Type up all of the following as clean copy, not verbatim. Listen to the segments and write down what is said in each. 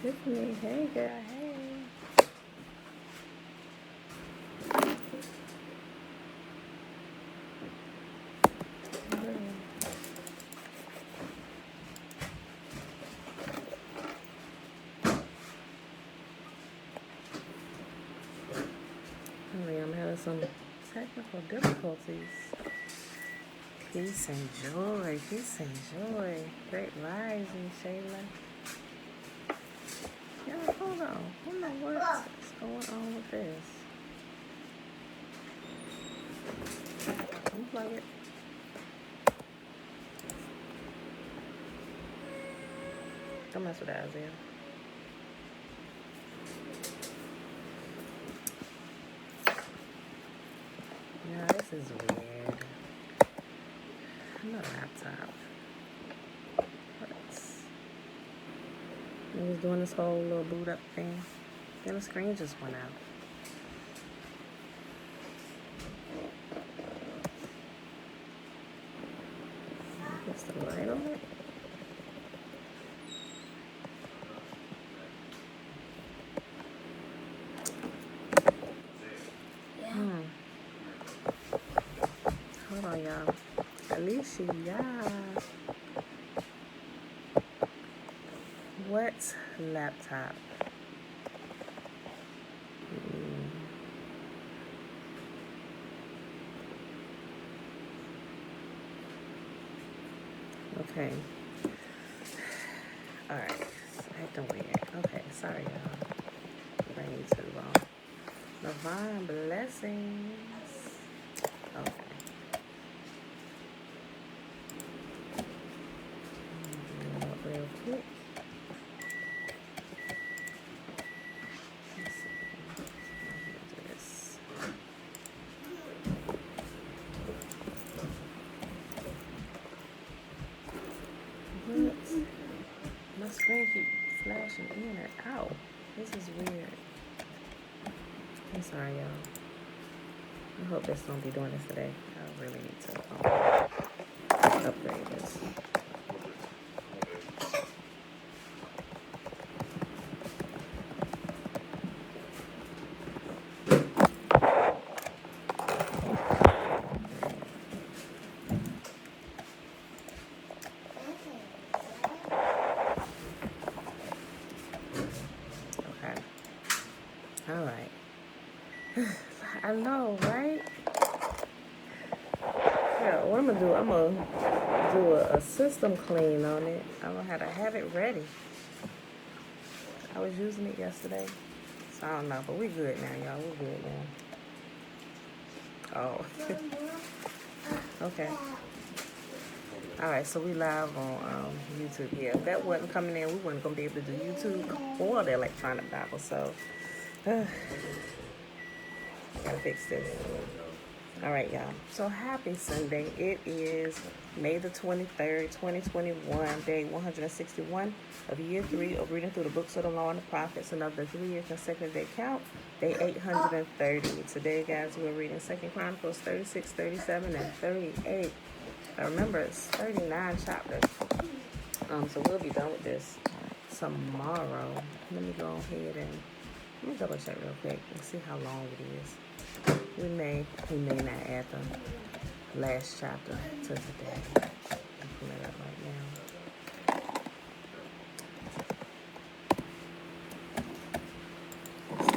Tiffany, hey girl, hey. I'm having some technical difficulties. Peace and joy, peace and joy. Great rising, Shayla. Yeah, hold on. I don't know what's going on with this. Unplug it. Don't mess with that, Isaiah. Yeah, this is weird. I'm not a laptop. I was doing this whole little boot up thing. Then the screen just went out. What's the light on it? Hold on, y'all. Alicia. What laptop? Okay. Alright. Acting weird. Okay, sorry, y'all. Bring you too long. Divine blessings. Okay. Real quick. Let's see. I'm gonna do this. What? My screen keeps flashing in and out. This is weird. I'm sorry, y'all. I hope this don't be doing this today. I really need to upgrade this. Okay. All right. I know, right? Yeah, what I'm gonna do, I'm gonna do a system clean on it. I'm gonna have it ready. I was using it yesterday, so I don't know, but we good now, y'all. We're good now. Oh. Okay. All right, so we live on YouTube here. If that wasn't coming in, we weren't gonna be able to do YouTube or the electronic Bible. So, gotta fix this. All right, y'all. So happy Sunday. It is May the 23rd, 2021, day 161 of year 3 of reading through the books of the law and the prophets, and of the 3-year consecutive day count, day 830. Today, guys, we're reading 2nd Chronicles 36, 37, and 38. I remember it's 39 chapters. So we'll be done with this tomorrow. Let me go ahead and let me double check real quick and see how long it is. We may not add the last chapter to today. I'll pull it up right now. Let's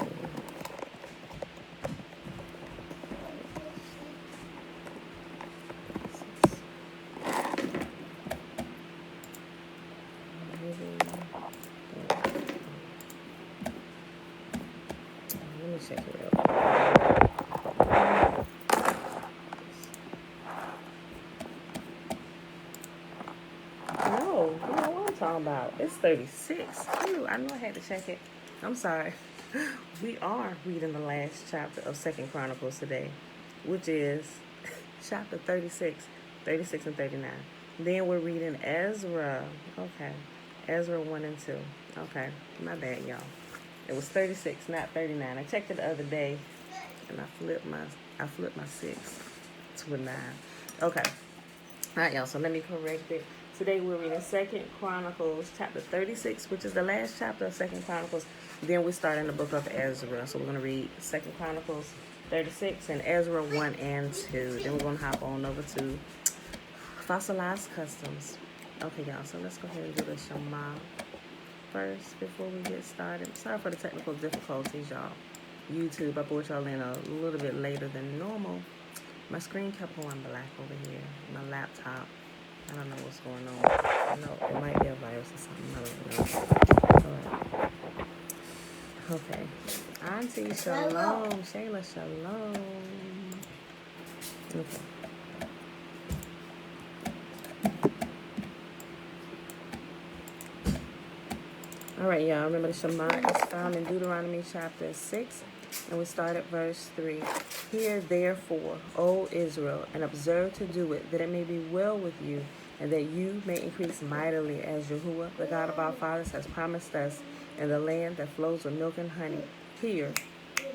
see. check it out. No, you know what I'm talking about. It's 36. Ew, I know I had to check it. I'm sorry. We are reading the last chapter of 2nd Chronicles today, which is chapter 36, 36 and 39. Then we're reading Ezra. Okay. Ezra 1 and 2. Okay. My bad, y'all. It was 36, not 39. I checked it the other day, and I flipped my 6 to a 9. Okay. All right, y'all. So let me correct it. Today we're reading 2nd Chronicles chapter 36, which is the last chapter of 2nd Chronicles. Then we start in the book of Ezra. So we're going to read 2nd Chronicles 36 and Ezra 1 and 2. Then we're going to hop on over to Fossilized Customs. Okay, y'all. So let's go ahead and do the Shema first before we get started. Sorry for the technical difficulties, y'all. YouTube, I brought y'all in a little bit later than normal. My screen kept going black over here. My laptop. I don't know what's going on. No, it might be a virus or something. I don't know. All right. Okay. Auntie, shalom. Shayla, shalom. Okay. All right, y'all. Remember the Shema is found in Deuteronomy chapter 6. And we start at verse 3. Hear therefore, O Israel, and observe to do it, that it may be well with you, and that you may increase mightily, as Yahuwah, the God of our fathers, has promised us, in the land that flows with milk and honey. Hear,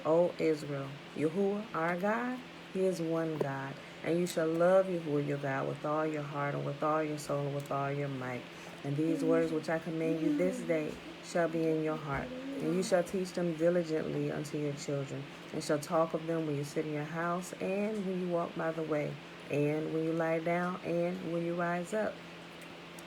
O Israel, Yahuwah, our God, He is one God, and you shall love Yahuwah your God with all your heart, and with all your soul, and with all your might. And these words which I command you this day shall be in your heart, and you shall teach them diligently unto your children, and shall talk of them when you sit in your house, and when you walk by the way, and when you lie down, and when you rise up.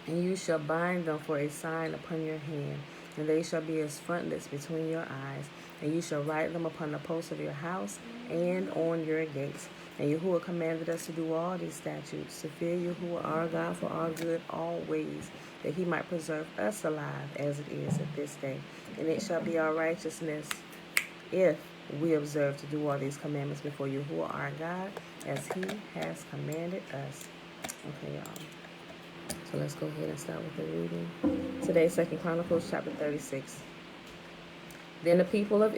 And you shall bind them for a sign upon your hand, and they shall be as frontlets between your eyes. And you shall write them upon the posts of your house and on your gates. And Yahuwah commanded us to do all these statutes, to fear Yahuwah our God for our good always, that He might preserve us alive as it is at this day. And it shall be our righteousness if we observe to do all these commandments before Yahuwah our God, as He has commanded us. Okay, y'all. So let's go ahead and start with the reading. Today, 2nd Chronicles chapter 36. Then the people of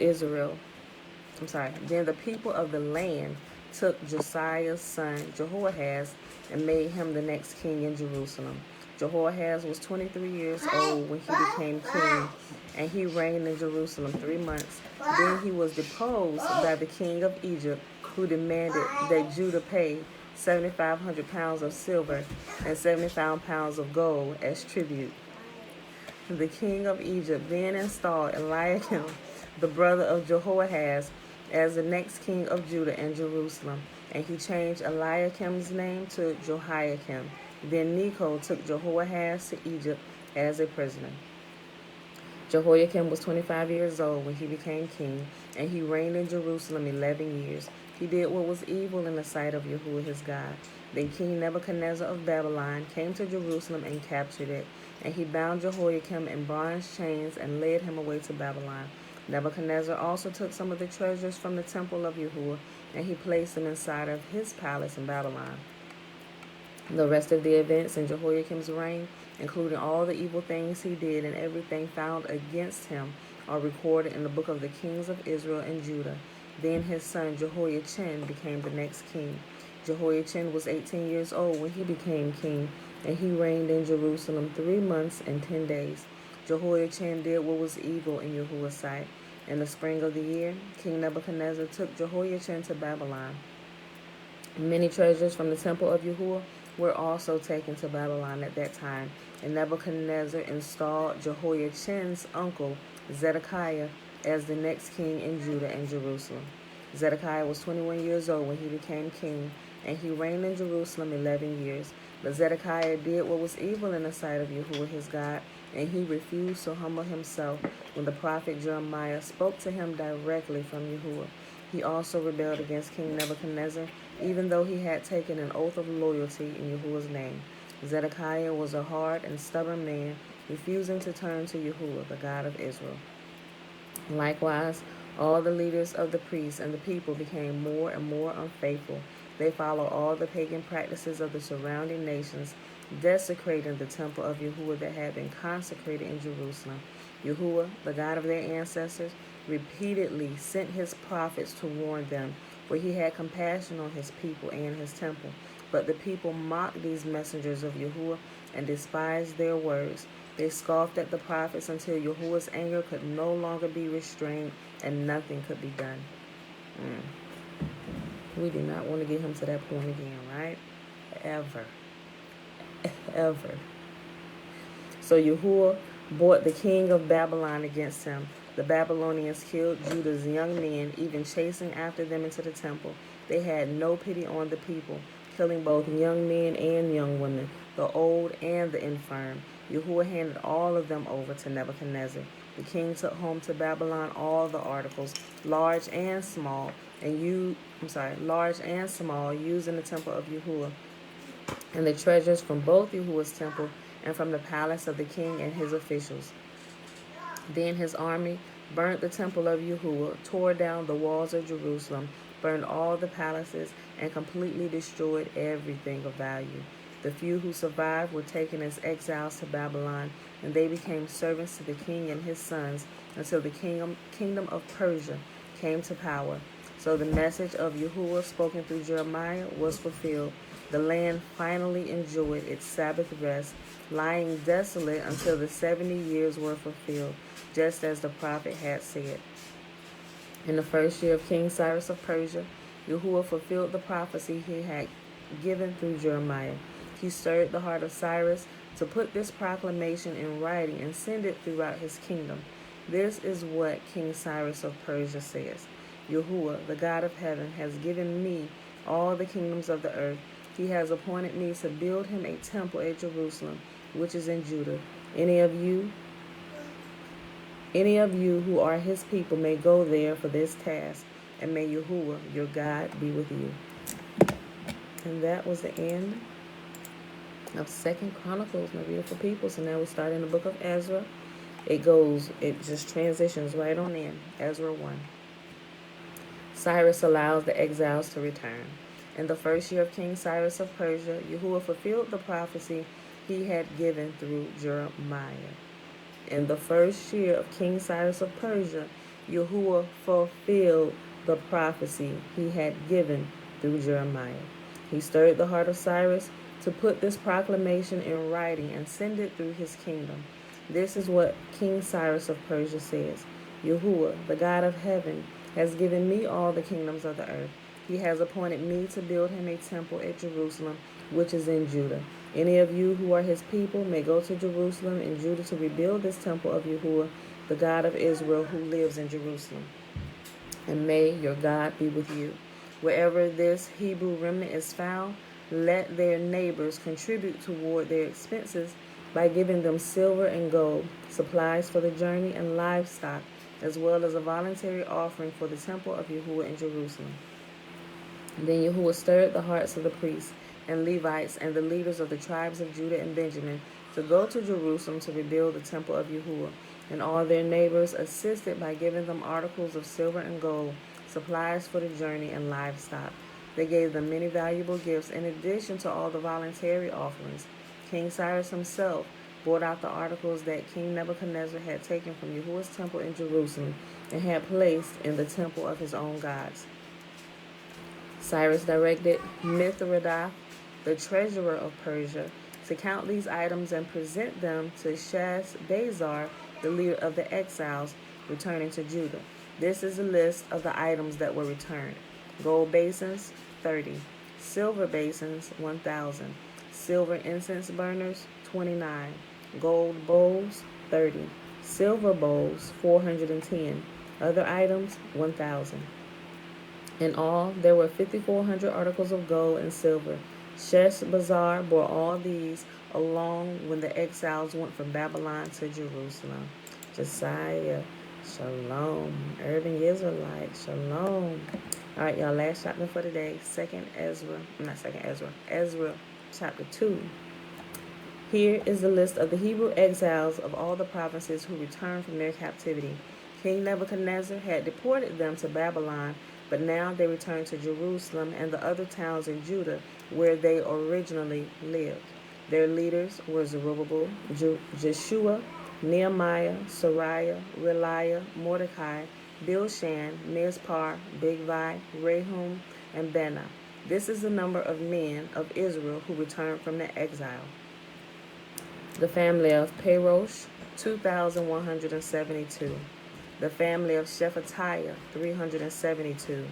the land took Josiah's son Jehoahaz and made him the next king in Jerusalem. Jehoahaz was 23 years old when he became king, and he reigned in Jerusalem 3 months. Then he was deposed by the king of Egypt, who demanded that Judah pay 7,500 pounds of silver and 75 pounds of gold as tribute. The king of Egypt then installed Eliakim, the brother of Jehoahaz, as the next king of Judah and Jerusalem, and he changed Eliakim's name to Jehoiakim. Then Necho took Jehoahaz to Egypt as a prisoner. Jehoiakim was 25 years old when he became king, and he reigned in Jerusalem 11 years. He did what was evil in the sight of Yahuwah his God. Then King Nebuchadnezzar of Babylon came to Jerusalem and captured it, and he bound Jehoiakim in bronze chains and led him away to Babylon. Nebuchadnezzar also took some of the treasures from the temple of Yahuwah, and he placed them inside of his palace in Babylon. The rest of the events in Jehoiakim's reign, including all the evil things he did and everything found against him, are recorded in the book of the kings of Israel and Judah. Then his son Jehoiachin became the next king. Jehoiachin was 18 years old when he became king, and he reigned in Jerusalem 3 months and 10 days. Jehoiachin did what was evil in Yahuwah's sight. In the spring of the year, King Nebuchadnezzar took Jehoiachin to Babylon. Many treasures from the temple of Yahuwah were also taken to Babylon at that time, and Nebuchadnezzar installed Jehoiachin's uncle, Zedekiah, as the next king in Judah and Jerusalem. Zedekiah was 21 years old when he became king, and he reigned in Jerusalem 11 years. But Zedekiah did what was evil in the sight of Yahuwah his God, and he refused to humble himself when the prophet Jeremiah spoke to him directly from Yahuwah. He also rebelled against King Nebuchadnezzar, even though he had taken an oath of loyalty in Yahuwah's name. Zedekiah was a hard and stubborn man, refusing to turn to Yahuwah, the God of Israel. Likewise, All the leaders of the priests and the people became more and more unfaithful. They followed all the pagan practices of the surrounding nations, desecrating the temple of Yahuwah that had been consecrated in Jerusalem. Yahuwah, the God of their ancestors, repeatedly sent his prophets to warn them, for he had compassion on his people and his temple. But the people mocked these messengers of Yahuwah and despised their words. They scoffed at the prophets until Yahuwah's anger could no longer be restrained and nothing could be done. We do not want to get him to that point again, right? Ever. Ever. So Yahuwah brought the king of Babylon against him. The Babylonians killed Judah's young men, even chasing after them into the temple. They had no pity on the people, killing both young men and young women, the old and the infirm. Yahuwah handed all of them over to Nebuchadnezzar. The king took home to Babylon all the articles, large and small, large and small, used in the temple of Yahuwah, and the treasures from both Yahuwah's temple and from the palace of the king and his officials. Then his army burnt the temple of Yahuwah, tore down the walls of Jerusalem, burned all the palaces, and completely destroyed everything of value. The few who survived were taken as exiles to Babylon, and they became servants to the king and his sons until the kingdom of Persia came to power. So the message of Yahuwah spoken through Jeremiah was fulfilled. The land finally enjoyed its Sabbath rest, lying desolate until the 70 years were fulfilled, just as the prophet had said. In the first year of King Cyrus of Persia, Yahuwah fulfilled the prophecy he had given through Jeremiah. He stirred the heart of Cyrus to put this proclamation in writing and send it throughout his kingdom. This is what King Cyrus of Persia says. Yahuwah, the God of heaven, has given me all the kingdoms of the earth. He has appointed me to build him a temple at Jerusalem, which is in Judah. Any of you who are his people may go there for this task, and may Yahuwah, your God, be with you. And that was the end of 2nd Chronicles, my beautiful people. So now we start in the book of Ezra. It just transitions right on in. Ezra 1. Cyrus allows the exiles to return. In the first year of King Cyrus of Persia, Yahuwah fulfilled the prophecy he had given through Jeremiah. In the first year of King Cyrus of Persia, Yahuwah fulfilled the prophecy he had given through Jeremiah. He stirred the heart of Cyrus to put this proclamation in writing and send it through his kingdom. This is what King Cyrus of Persia says. Yahuwah, the God of heaven, has given me all the kingdoms of the earth. He has appointed me to build him a temple at Jerusalem, which is in Judah. Any of you who are his people may go to Jerusalem and Judah to rebuild this temple of Yahuwah, the God of Israel, who lives in Jerusalem. And may your God be with you. Wherever this Hebrew remnant is found, let their neighbors contribute toward their expenses by giving them silver and gold, supplies for the journey, and livestock, as well as a voluntary offering for the temple of Yahuwah in Jerusalem. Then Yahuwah stirred the hearts of the priests and Levites and the leaders of the tribes of Judah and Benjamin to go to Jerusalem to rebuild the temple of Yahuwah. And all their neighbors assisted by giving them articles of silver and gold, supplies for the journey, and livestock. They gave them many valuable gifts in addition to all the voluntary offerings. King Cyrus himself brought out the articles that King Nebuchadnezzar had taken from Yahuwah's temple in Jerusalem and had placed in the temple of his own gods. Cyrus directed Mithridates, the treasurer of Persia, to count these items and present them to Sheshbazzar, the leader of the exiles returning to Judah. This is a list of the items that were returned. Gold basins, 30. Silver basins, 1,000. Silver incense burners, 29. Gold bowls, 30. Silver bowls, 410. Other items, 1,000. In all, there were 5,400 articles of gold and silver. Sheshbazzar bore all these along when the exiles went from Babylon to Jerusalem. Josiah, shalom. Urban Israelite, shalom. All right, y'all, last chapter for today, Ezra chapter 2. Here is the list of the Hebrew exiles of all the provinces who returned from their captivity. King Nebuchadnezzar had deported them to Babylon, but now they returned to Jerusalem and the other towns in Judah where they originally lived. Their leaders were Zerubbabel, Jeshua, Nehemiah, Sariah, Reliah, Mordecai, Bilshan, Mizpar, Bigvai, Rehum, and Benah. This is the number of men of Israel who returned from their exile. The family of Parosh, 2,172. The family of Shephatiah, 372.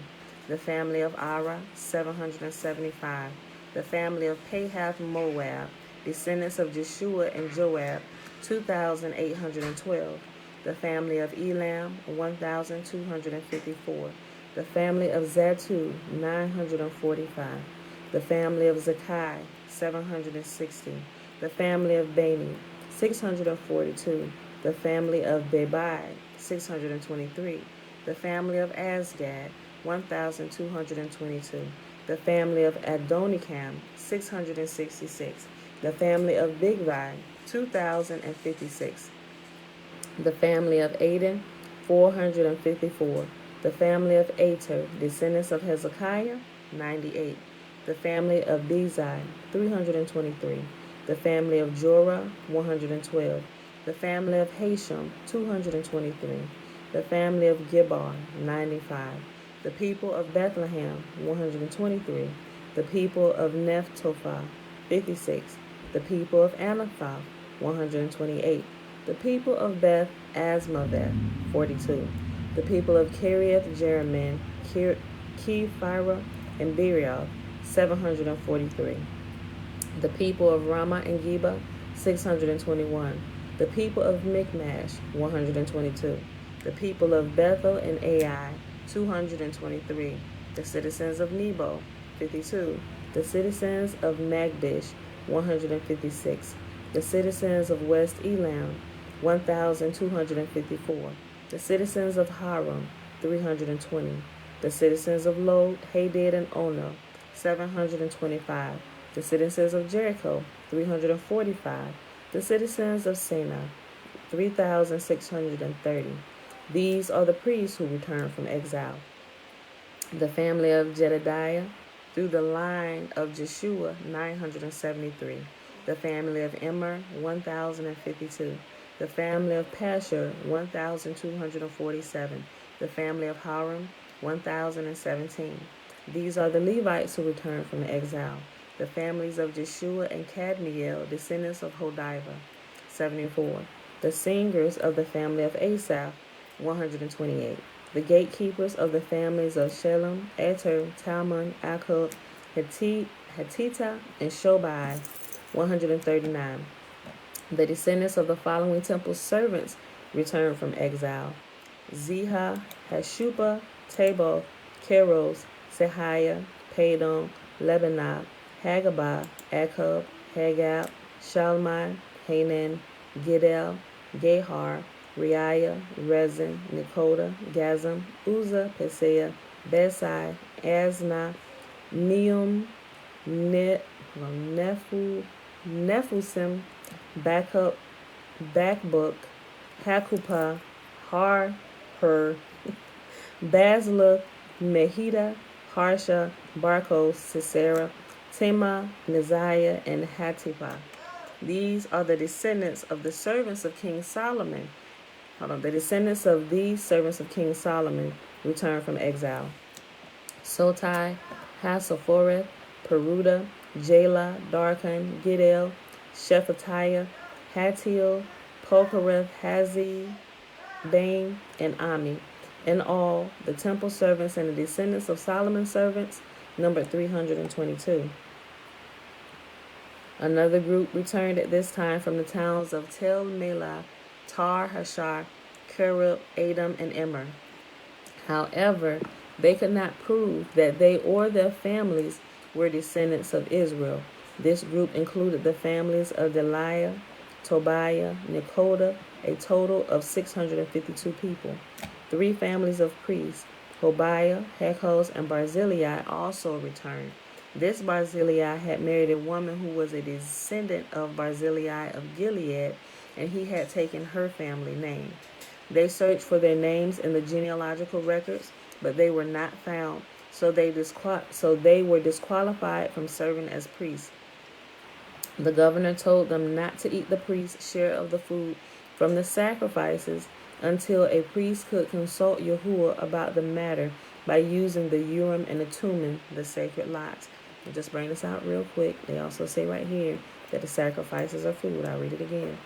The family of Ara, 775. The family of Pahath Moab, descendants of Jeshua and Joab, 2,812. The family of Elam, 1,254. The family of Zatu, 945. The family of Zakai, 760. The family of Bani, 642. The family of Bebai, 623. The family of Asgad, 1,222. The family of Adonikam, 666. The family of Bigvai, 2,056. The family of Aden, 454. The family of Ater, descendants of Hezekiah, 98. The family of Bezai, 323. The family of Jorah, 112. The family of Hashem, 223. The family of Gibbar, 95. The people of Bethlehem, 123. The people of Nephtophah, 56. The people of Anathoth, 128. The people of Beth Asmaveth, 42. The people of Kiriath Jearim, Kephirah, and Beerioth, 743. The people of Ramah and Geba, 621. The people of Michmash, 122. The people of Bethel and Ai, 223. The citizens of Nebo, 52. The citizens of Magbish, 156. The citizens of West Elam, 1,254. The citizens of Haram, 320. The citizens of Lod, Hadid, and Ono, 725. The citizens of Jericho, 345. The citizens of Sinai, 3,630. These are the priests who returned from exile. The family of Jedediah, through the line of Jeshua, 973. The family of Immer, 1,052. The family of Pashur, 1,247. The family of Haram, 1,017. These are the Levites who returned from exile. The families of Jeshua and Kadmiel, descendants of Hodiva, 74. The singers of the family of Asaph, 128. The gatekeepers of the families of Shalom, Eter, Talmon, Akub, Hatita, and Shobai, 139. The descendants of the following temple servants returned from exile: Ziha, Hashupha, Taboth, Keros, Sehiah, Padon, Lebanah, Hagabah, Akub, Hagab, Shalmai, Hanan, Gidel, Gehar, Reiah, Rezin, Nekoda, Gazam, Uzzah, Peseah, Besai, Asna, Neum, Nephusim, Bakbook, Hakupah, Har, Basla, Mehida, Harsha, Barkos, Sisera, Tema, Neziah, and Hatipah. These are the descendants of the servants of King Solomon. The descendants of these servants of King Solomon returned from exile: Sotai, Hasaphoreth, Peruda, Jala, Darkon, Gidel, Shephatiah, Hatil, Pokereth, Hazi, Bain, and Ami. In all, the temple servants and the descendants of Solomon's servants numbered 322. Another group returned at this time from the towns of Tel Melah, Tar Hashar, Kerub, Adam, and Immer. However, they could not prove that they or their families were descendants of Israel. This group included the families of Deliah, Tobiah, Nekoda, a total of 652 people. 3 families of priests, Hobiah, Hekos, and Barzillai, also returned. This Barzillai had married a woman who was a descendant of Barzillai of Gilead, and he had taken her family name. They searched for their names in the genealogical records, but they were not found. So they were disqualified from serving as priests. The governor told them not to eat the priest's share of the food from the sacrifices until a priest could consult Yahuwah about the matter by using the Urim and the Thummim, the sacred lots. I'll just bring this out real quick. They also say right here that the sacrifices are food. I'll read it again.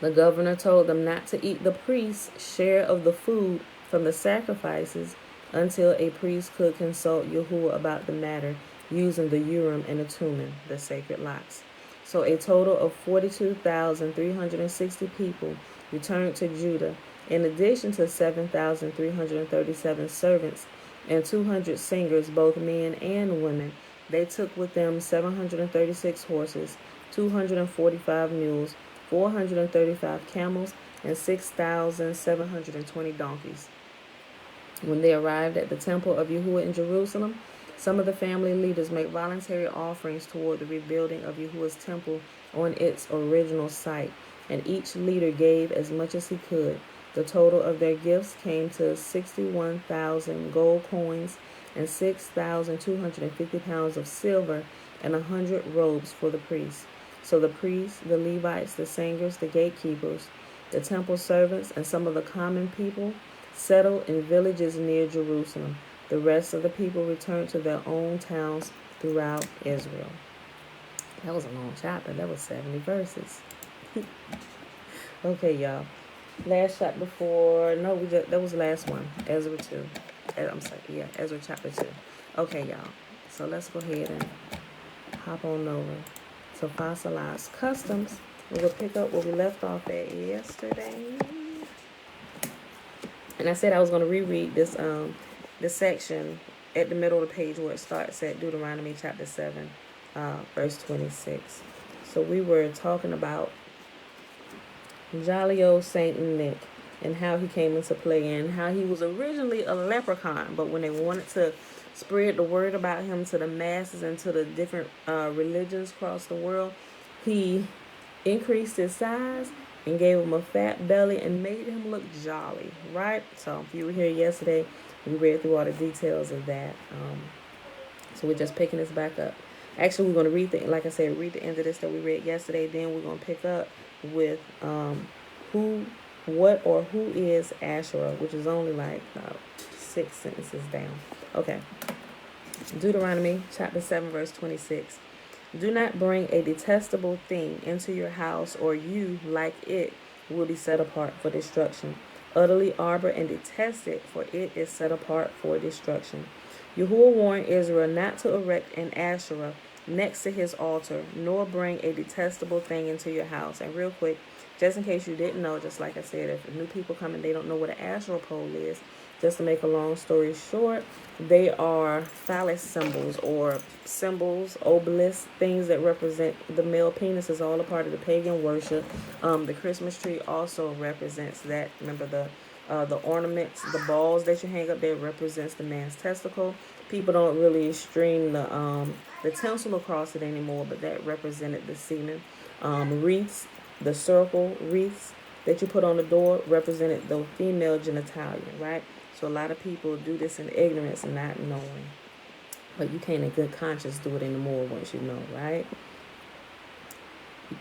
The governor told them not to eat the priest's share of the food from the sacrifices until a priest could consult Yahuwah about the matter using the Urim and the Thummim, the sacred lots. So a total of 42,360 people returned to Judah, in addition to 7,337 servants and 200 singers, both men and women. They took with them 736 horses, 245 mules, 435 camels, and 6,720 donkeys. When they arrived at the temple of Yahuwah in Jerusalem, some of the family leaders made voluntary offerings toward the rebuilding of Yahuwah's temple on its original site, and each leader gave as much as he could. The total of their gifts came to 61,000 gold coins and 6,250 pounds of silver and 100 robes for the priests. So the priests, the Levites, the singers, the gatekeepers, the temple servants, and some of the common people settled in villages near Jerusalem. The rest of the people returned to their own towns throughout Israel. That was a long chapter. That was 70 verses. Okay, y'all. Last chapter before, no, that was the last one. Ezra 2. Ezra chapter 2. Okay, y'all. So let's go ahead and hop on over to Fossilized Customs. We're going to pick up where we left off at yesterday. And I said I was going to reread this section at the middle of the page where it starts at Deuteronomy chapter 7, verse 26. So we were talking about jolly old Saint Nick and how he came into play and how he was originally a leprechaun, but when they wanted to spread the word about him to the masses and to the different religions across the world, he increased his size and gave him a fat belly and made him look jolly, right? So if you were here yesterday, we read through all the details of that. So we're just picking this back up. Actually, we're going to read read the end of this that we read yesterday. Then we're going to pick up with who is Asherah, which is only like 6 sentences down. Okay. Deuteronomy chapter 7, verse 26. Do not bring a detestable thing into your house, or you, like it, will be set apart for destruction. Utterly arbor and detest it, for it is set apart for destruction. Yahuwah warned Israel not to erect an Asherah next to his altar, nor bring a detestable thing into your house. And real quick, just in case you didn't know, just like I said, if new people come and they don't know what an Asherah pole is, just to make a long story short, they are phallus symbols or symbols, obelisks, things that represent the male penis is all a part of the pagan worship. The Christmas tree also represents that. Remember the ornaments, the balls that you hang up there represents the man's testicle. People don't really string the tinsel across it anymore, but that represented the semen. Wreaths, the circle wreaths that you put on the door represented the female genitalia, right? So a lot of people do this in ignorance and not knowing. But you can't in good conscience do it anymore once you know, right?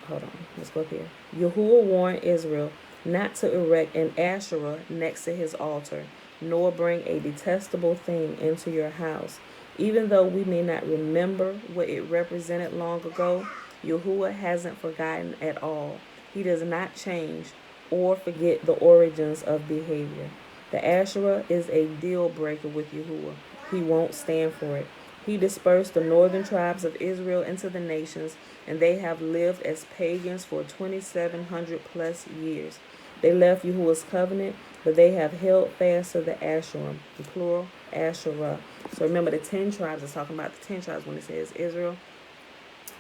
Hold on. Let's go up here. Yahuwah warned Israel not to erect an Asherah next to his altar, nor bring a detestable thing into your house. Even though we may not remember what it represented long ago, Yahuwah hasn't forgotten at all. He does not change or forget the origins of behavior. The Asherah is a deal breaker with Yahuwah. He won't stand for it. He dispersed the northern tribes of Israel into the nations, and they have lived as pagans for 2,700 plus years. They left Yahuwah's covenant, but they have held fast to the Asherim, the plural, Asherah. So remember, the 10 tribes is talking about the 10 tribes when it says Israel.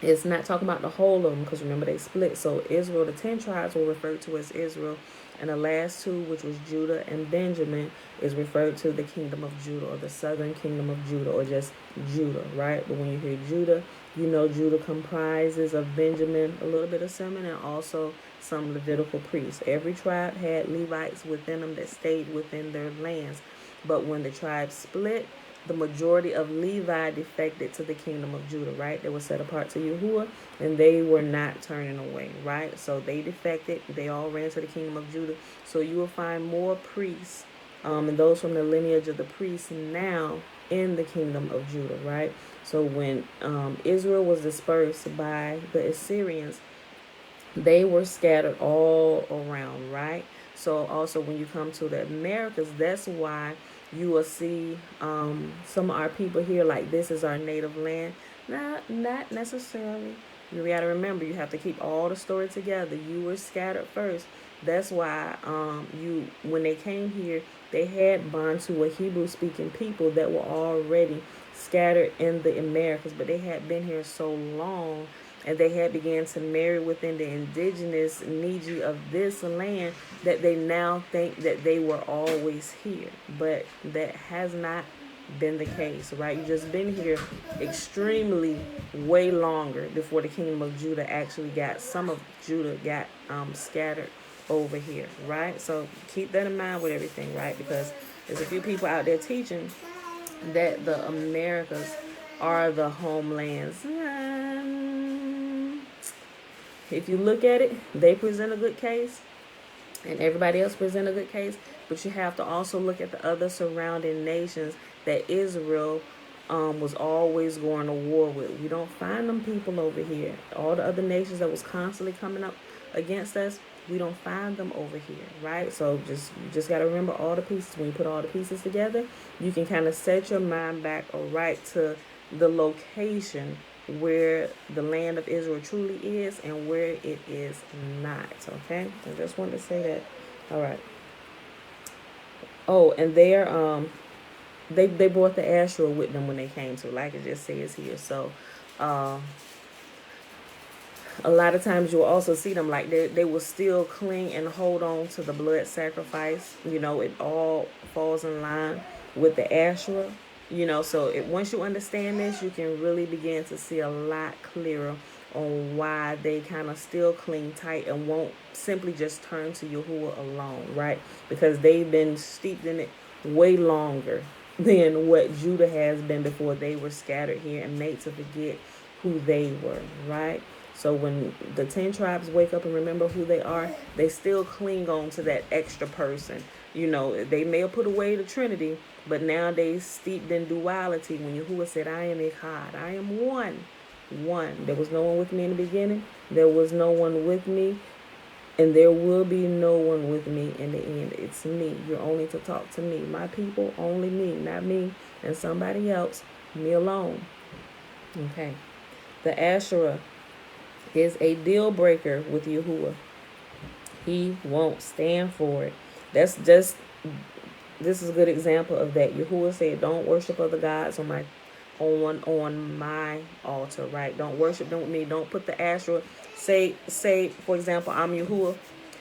It's not talking about the whole of them, because remember they split. So Israel, the 10 tribes were referred to as Israel, and the last two, which was Judah and Benjamin, is referred to the kingdom of Judah, or the southern kingdom of Judah, or just Judah, right? But when you hear Judah, you know Judah comprises of Benjamin, a little bit of Simeon, and also some Levitical priests. Every tribe had Levites within them that stayed within their lands. But when the tribes split, the majority of Levi defected to the kingdom of Judah, right? They were set apart to Yahuwah, and they were not turning away, right? So they defected. They all ran to the kingdom of Judah. So you will find more priests and those from the lineage of the priests now in the kingdom of Judah, right? So when Israel was dispersed by the Assyrians, they were scattered all around, right? So also when you come to the Americas, that's why you will see some of our people here like this is our native land. Not necessarily. You got to remember, you have to keep all the story together. You were scattered first. That's why when they came here, they had Bantu or Hebrew-speaking people that were already scattered in the Americas, but they had been here so long, and they had began to marry within the indigenous Niji of this land that they now think that they were always here. But that has not been the case, right? You just been here extremely way longer before the kingdom of Judah actually got, some of Judah got scattered over here, right? So keep that in mind with everything, right? Because there's a few people out there teaching that the Americas are the homelands. If you look at it, they present a good case, and everybody else present a good case, but you have to also look at the other surrounding nations that Israel was always going to war with. We don't find them people over here. All the other nations that was constantly coming up against us, we don't find them over here, right? So you just got to remember all the pieces. When you put all the pieces together, you can kind of set your mind back right to the location where the land of Israel truly is and where it is not, okay? I just wanted to say that. All right. Oh, and they brought the Asherah with them when they came to, like it just says here. So a lot of times you will also see them like they will still cling and hold on to the blood sacrifice. You know, it all falls in line with the Asherah. You know, so once you understand this, you can really begin to see a lot clearer on why they kind of still cling tight and won't simply just turn to Yahuwah alone, right? Because they've been steeped in it way longer than what Judah has been before they were scattered here and made to forget who they were, right? So when the 10 tribes wake up and remember who they are, they still cling on to that extra person. You know, they may have put away the Trinity, but now they steeped in duality. When Yahuwah said, I am Echad, I am one. There was no one with me in the beginning. There was no one with me. And there will be no one with me in the end. It's me. You're only to talk to me. My people, only me. Not me and somebody else. Me alone. Okay. The Asherah is a deal breaker with Yahuwah. He won't stand for it. This is a good example of that. Yahuwah said, don't worship other gods on my altar, right? Don't worship them with me. Don't put the Asherah. Say, for example, I'm Yahuwah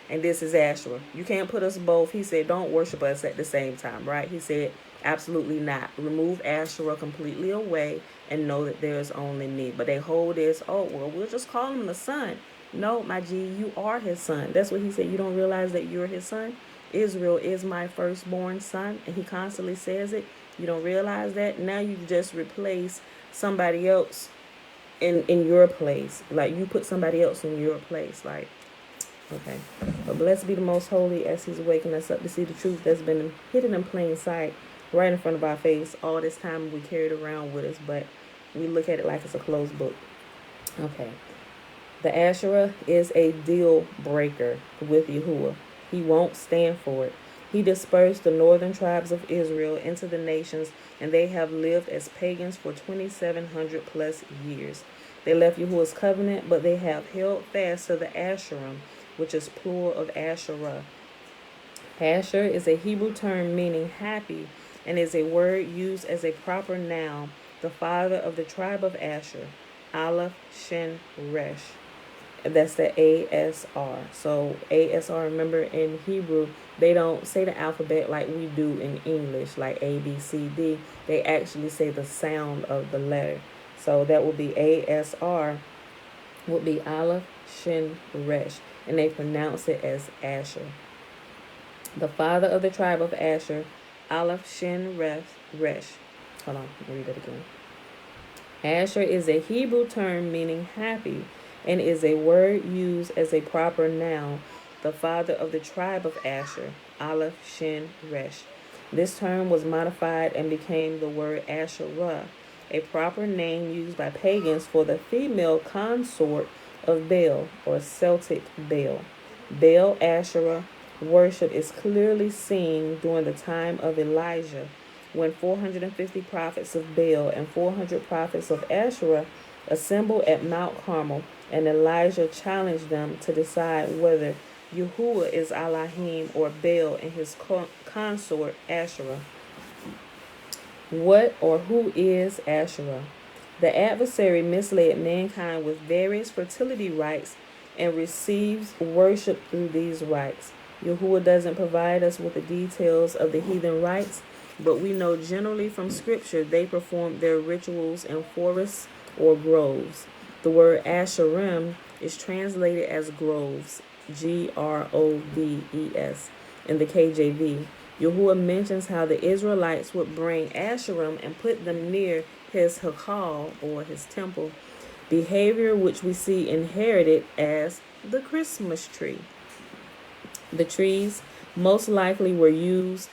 and this is Asherah. You can't put us both. He said, don't worship us at the same time, right? He said, absolutely not. Remove Asherah completely away and know that there is only me. But they hold this, oh, well, we'll just call him the son. No, my G, you are his son. That's what he said. You don't realize that you're his son? Israel is my firstborn son, and he constantly says it. You don't realize that? Now you just replace somebody else in your place. Like, you put somebody else in your place. Like, okay. But blessed be the most holy as he's waking us up to see the truth that's been hidden in plain sight right in front of our face all this time we carry it around with us, but we look at it like it's a closed book. Okay. The Asherah is a deal breaker with Yahuwah. He won't stand for it. He dispersed the northern tribes of Israel into the nations, and they have lived as pagans for 2,700 plus years. They left Yahuwah's covenant, but they have held fast to the Asherim, which is plural of Asherah. Asher is a Hebrew term meaning happy and is a word used as a proper noun. The father of the tribe of Asher, Aleph, Shin, Resh. That's the ASR. So ASR, remember in Hebrew, they don't say the alphabet like we do in English, like A, B, C, D. They actually say the sound of the letter. So that would be ASR, would be Aleph, Shin, Resh. and they pronounce it as Asher. The father of the tribe of Asher, Aleph Shin Resh. Hold on, let me read it again. Asher is a Hebrew term meaning happy and is a word used as a proper noun. The father of the tribe of Asher, Aleph Shin Resh. This term was modified and became the word Asherah, a proper name used by pagans for the female consort of Baal or Celtic Baal. Baal Asherah worship is clearly seen during the time of Elijah, when 450 prophets of Baal and 400 prophets of Asherah assembled at Mount Carmel, and Elijah challenged them to decide whether Yahuwah is Elohim or Baal and his consort Asherah. What or who is Asherah? The adversary misled mankind with various fertility rites and receives worship through these rites. Yahuwah doesn't provide us with the details of the heathen rites, but we know generally from scripture they performed their rituals in forests or groves. The word Asherim is translated as groves, Groves, in the KJV. Yahuwah mentions how the Israelites would bring Asherim and put them near his Hakal, or his temple, behavior which we see inherited as the Christmas tree. The trees most likely used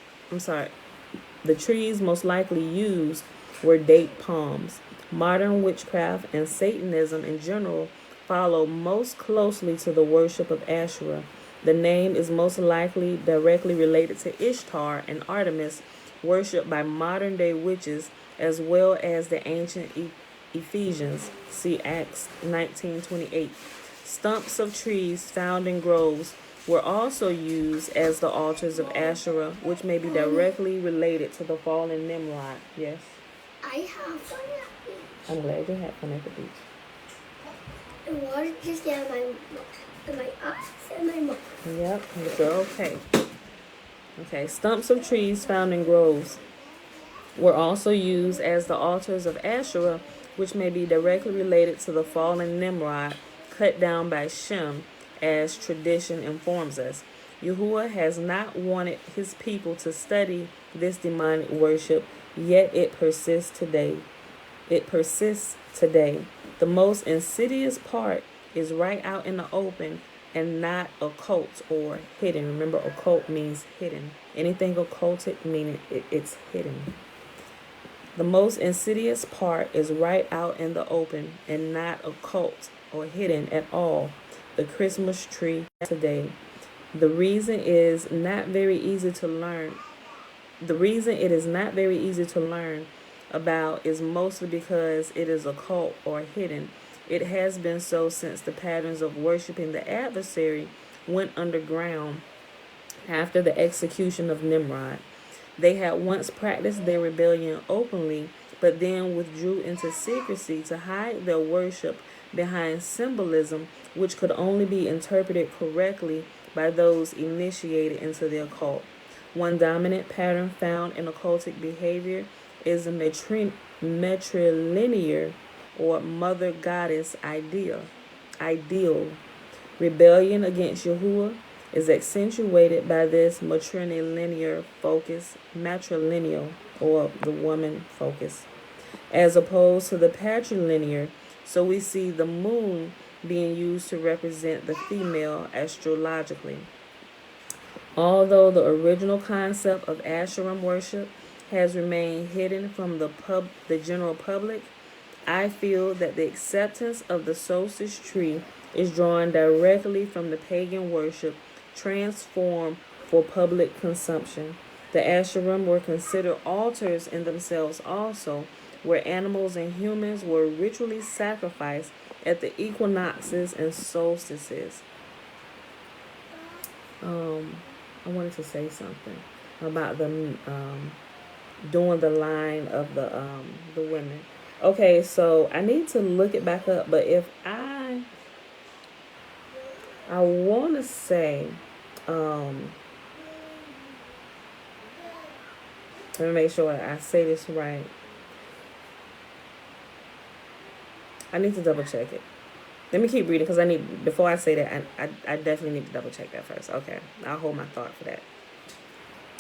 were date palms. Modern witchcraft and Satanism in general follow most closely to the worship of Asherah. The name is most likely directly related to Ishtar and Artemis, worshipped by modern-day witches, as well as the ancient Ephesians. See Acts 19:28. Stumps of trees found in groves were also used as the altars of Asherah, which may be directly related to the fallen Nimrod. Yes? I have fun at the beach. I'm glad you had fun at the beach. The water just down my eyes and my mouth. Yep, you're okay. Okay, stumps of trees found in groves were also used as the altars of Asherah, which may be directly related to the fallen Nimrod, cut down by Shem, as tradition informs us. Yahuwah has not wanted his people to study this demonic worship, yet it persists today. The most insidious part is right out in the open and not occult or hidden. Remember, occult means hidden. Anything occultic meaning it's hidden. The most insidious part is right out in the open and not occult or hidden at all. The Christmas tree today. The reason it is not very easy to learn about is mostly because it is occult or hidden. It has been so since the patterns of worshiping the adversary went underground after the execution of Nimrod. They had once practiced their rebellion openly, but then withdrew into secrecy to hide their worship behind symbolism which could only be interpreted correctly by those initiated into the occult. One dominant pattern found in occultic behavior is a matrilinear or mother goddess ideal. Rebellion against Yahuwah is accentuated by this matrilinear focus, matrilineal, or the woman focus, as opposed to the patrilinear. So we see the moon being used to represent the female astrologically. Although the original concept of Asherim worship has remained hidden from the general public, I feel that the acceptance of the solstice tree is drawn directly from the pagan worship transformed for public consumption. The Asherim were considered altars in themselves also, where animals and humans were ritually sacrificed at the equinoxes and solstices. I wanted to say something about them doing the line of the women. Okay, so I need to look it back up, but if I want to say, let me make sure I say this right. I need to double check it. Let me keep reading because before I say that, I definitely need to double check that first. Okay, I'll hold my thought for that.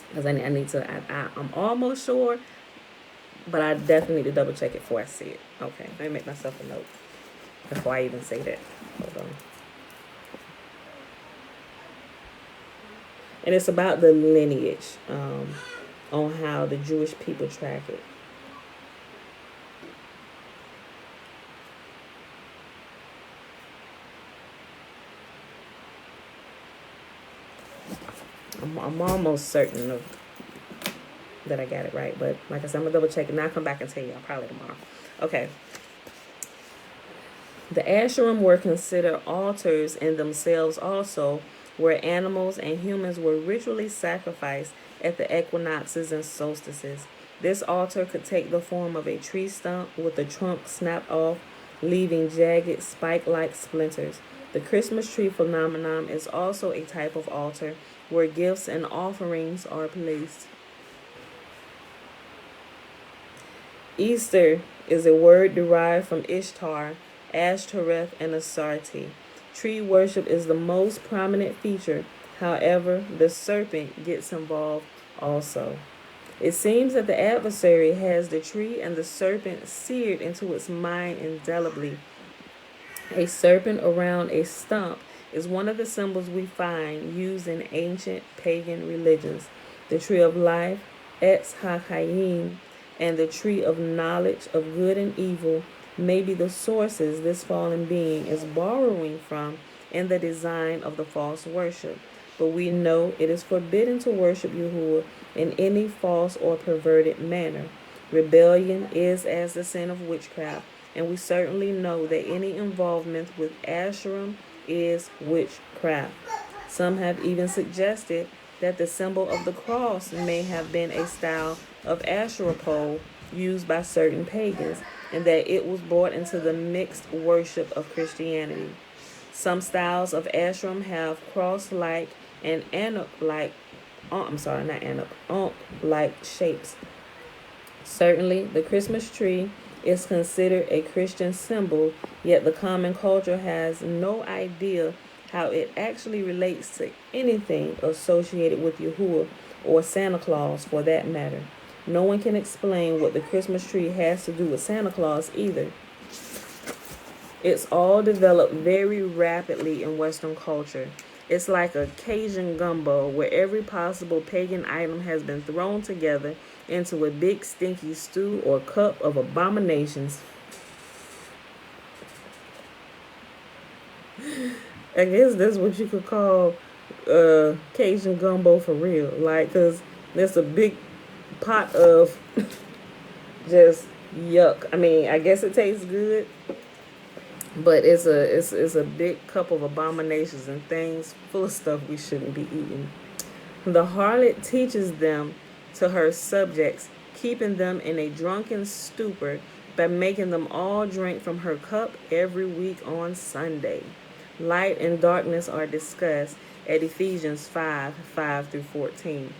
Because I need to, I'm almost sure, but I definitely need to double check it before I see it. Okay, let me make myself a note before I even say that. Hold on. And it's about the lineage, on how the Jewish people track it. I'm almost certain of that I got it right, but like I said, I'm gonna double check it and I'll come back and tell you probably tomorrow. Okay. The Asherim were considered altars in themselves also, where animals and humans were ritually sacrificed at the equinoxes and solstices. This altar could take the form of a tree stump with the trunk snapped off, leaving jagged spike-like splinters. The Christmas tree phenomenon is also a type of altar where gifts and offerings are placed. Easter is a word derived from Ishtar, Ashtoreth, and Asarte. Tree worship is the most prominent feature. However, the serpent gets involved also. It seems that the adversary has the tree and the serpent seared into its mind indelibly. A serpent around a stump is one of the symbols we find used in ancient pagan religions. The tree of life, Etz HaChaim, and the tree of knowledge of good and evil may be the sources this fallen being is borrowing from in the design of the false worship. But we know it is forbidden to worship Yahuwah in any false or perverted manner. Rebellion is as the sin of witchcraft, and we certainly know that any involvement with Asherim is witchcraft. Some have even suggested that the symbol of the cross may have been a style of Asherah pole used by certain pagans, and that it was brought into the mixed worship of Christianity. Some styles of Asherim have cross-like and ankh-like, ankh-like shapes. Certainly, the Christmas tree is considered a Christian symbol, yet the common culture has no idea how it actually relates to anything associated with Yahuwah or Santa Claus for that matter. No one can explain what the Christmas tree has to do with Santa Claus either. It's all developed very rapidly in Western culture. It's like a Cajun gumbo where every possible pagan item has been thrown together into a big stinky stew or cup of abominations. I guess that's what you could call Cajun gumbo for real. Like, because there's a big pot of just yuck. I mean, I guess it tastes good, but it's a big cup of abominations and things full of stuff we shouldn't be eating. The harlot teaches them to her subjects, keeping them in a drunken stupor by making them all drink from her cup every week on Sunday. Light and darkness are discussed at Ephesians 5:5-14.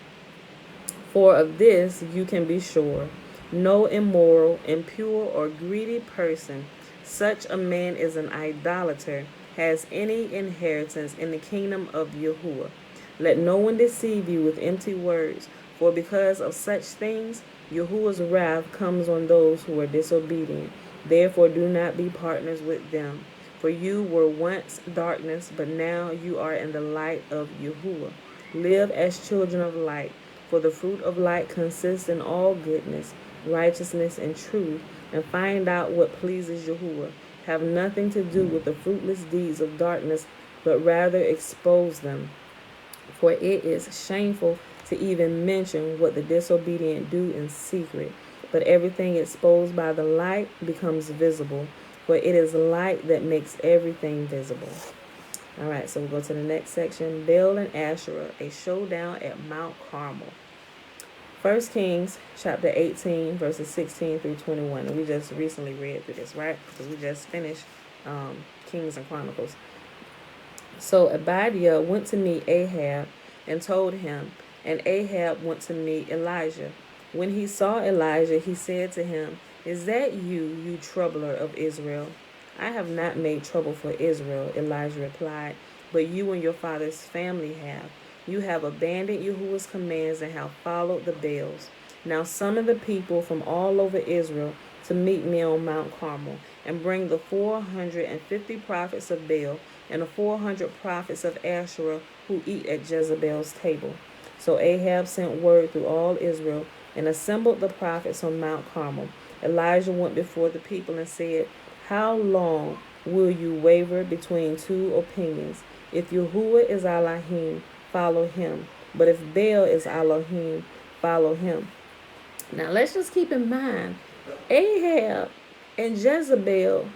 For of this you can be sure, no immoral, impure, or greedy person, such a man is an idolater, has any inheritance in the kingdom of Yahuwah. Let no one deceive you with empty words, for because of such things, Yahuwah's wrath comes on those who are disobedient. Therefore do not be partners with them. For you were once darkness, but now you are in the light of Yahuwah. Live as children of light, for the fruit of light consists in all goodness, righteousness, and truth, and find out what pleases Yahuwah. Have nothing to do with the fruitless deeds of darkness, but rather expose them. For it is shameful to even mention what the disobedient do in secret, but everything exposed by the light becomes visible. For it is light that makes everything visible. All right, so we'll go to the next section. Baal and Asherah, a showdown at Mount Carmel. 1 Kings chapter 18, verses 16-21. And we just recently read through this, right? Because we just finished Kings and Chronicles. So Abadiah went to meet Ahab and told him, and Ahab went to meet Elijah. When he saw Elijah, he said to him, "Is that you, you troubler of Israel?" I have not made trouble for Israel, Elijah replied, but you and your father's family have. You have abandoned Yahuwah's commands and have followed the Baals. Now summon the people from all over Israel to meet me on Mount Carmel, and bring the 450 prophets of Baal and the 400 prophets of Asherah who eat at Jezebel's table. So Ahab sent word through all Israel and assembled the prophets on Mount Carmel. Elijah went before the people and said, how long will you waver between two opinions? If Yahuwah is Elohim, follow him. But if Baal is Elohim, follow him. Now let's just keep in mind, Ahab and Jezebel,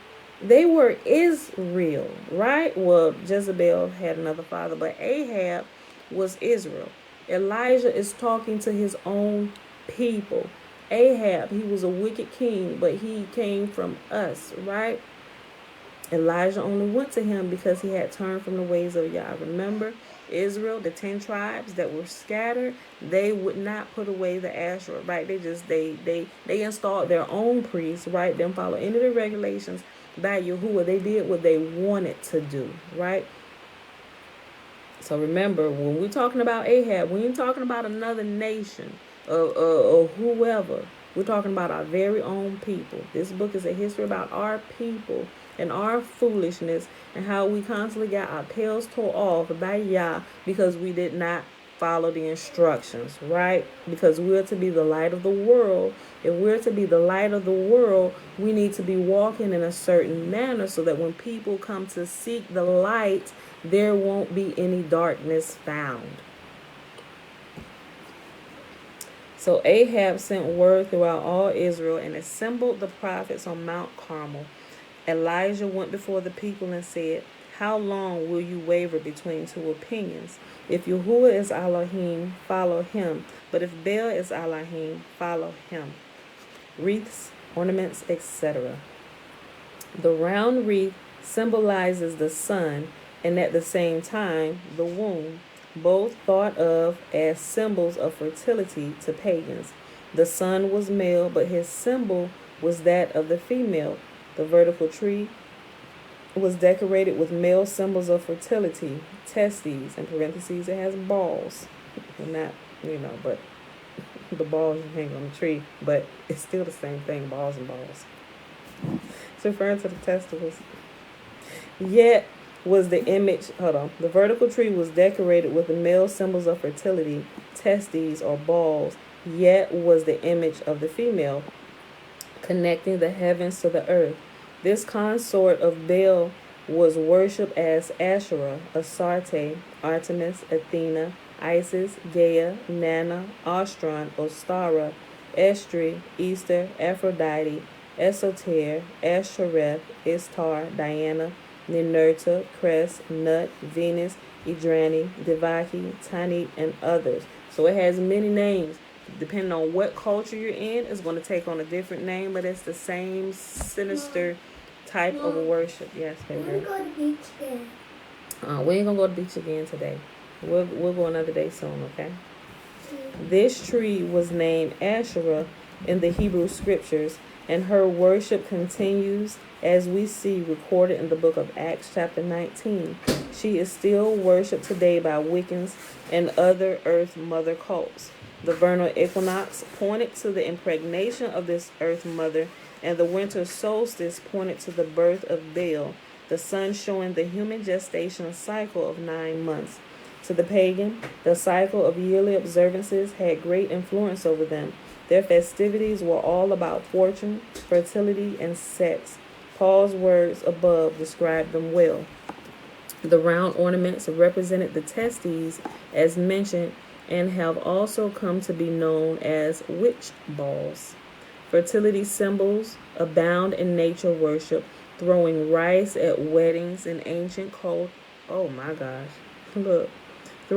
they were Israel, right? Well, Jezebel had another father, but Ahab was Israel. Elijah is talking to his own people. Ahab, he was a wicked king, but he came from us, right? Elijah only went to him because he had turned from the ways of Yah. Remember, Israel, the 10 tribes that were scattered, they would not put away the Asherah, right? They installed their own priests, right? Didn't follow any of the regulations by Yahuwah. They did what they wanted to do, right? So remember, when we're talking about Ahab, we ain't talking about another nation or whoever. We're talking about our very own people. This book is a history about our people and our foolishness and how we constantly got our tails tore off by Yah because we did not follow the instructions, right? Because we're to be the light of the world. If we're to be the light of the world, we need to be walking in a certain manner so that when people come to seek the light, there won't be any darkness found. So Ahab sent word throughout all Israel and assembled the prophets on Mount Carmel. Elijah went before the people and said, how long will you waver between two opinions? If Yahuwah is Elohim, follow him. But if Baal is Elohim, follow him. Wreaths, ornaments, etc. The round wreath symbolizes the sun and at the same time the womb, both thought of as symbols of fertility to pagans. The sun was male, but his symbol was that of the female. The vertical tree was decorated with male symbols of fertility, testes, in parentheses, it has balls. Not, but the balls you hang on the tree, but it's still the same thing, balls and balls. It's referring to the testicles. Yet was the image, the vertical tree was decorated with the male symbols of fertility, testes or balls, yet was the image of the female, connecting the heavens to the earth. This consort of Baal was worshipped as Asherah, Astarte, Artemis, Athena, Isis, Gaia, Nana, Ostron, Ostara, Estri, Easter, Aphrodite, Esoter, Ashereth, Istar, Diana, Ninurta, Cress, Nut, Venus, Idrani, Devaki, Tanit, and others. So it has many names. Depending on what culture you're in, it's going to take on a different name, but it's the same sinister type of worship. Yes, baby. We're going to go to the beach again. We ain't going to go to the beach again today. We'll go another day soon, okay? This tree was named Asherah in the Hebrew scriptures, and her worship continues as we see recorded in the book of Acts chapter 19. She is still worshipped today by Wiccans and other earth mother cults. The vernal equinox pointed to the impregnation of this earth mother, and the winter solstice pointed to the birth of Baal, the sun showing the human gestation cycle of 9 months. To the pagan, the cycle of yearly observances had great influence over them. Their festivities were all about fortune, fertility, and sex. Paul's words above describe them well. The round ornaments represented the testes as mentioned and have also come to be known as witch balls. Fertility symbols abound in nature worship, throwing rice at weddings in ancient cult. Oh my gosh. Look. I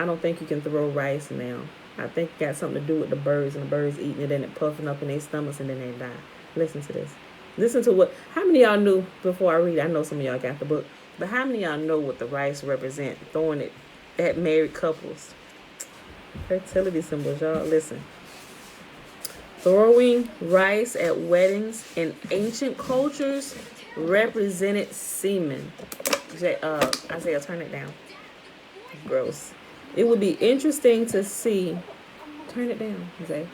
don't think you can throw rice now. I think it got something to do with the birds and the birds eating it and it puffing up in their stomachs and then they die. Listen to this. Listen to how many of y'all knew before I read? I know some of y'all got the book, but how many of y'all know what the rice represent? Throwing it at married couples. Fertility symbols, y'all. Listen. Throwing rice at weddings in ancient cultures represented semen. Isaiah, turn it down. Gross. It would be interesting to see. Turn it down, Isaiah.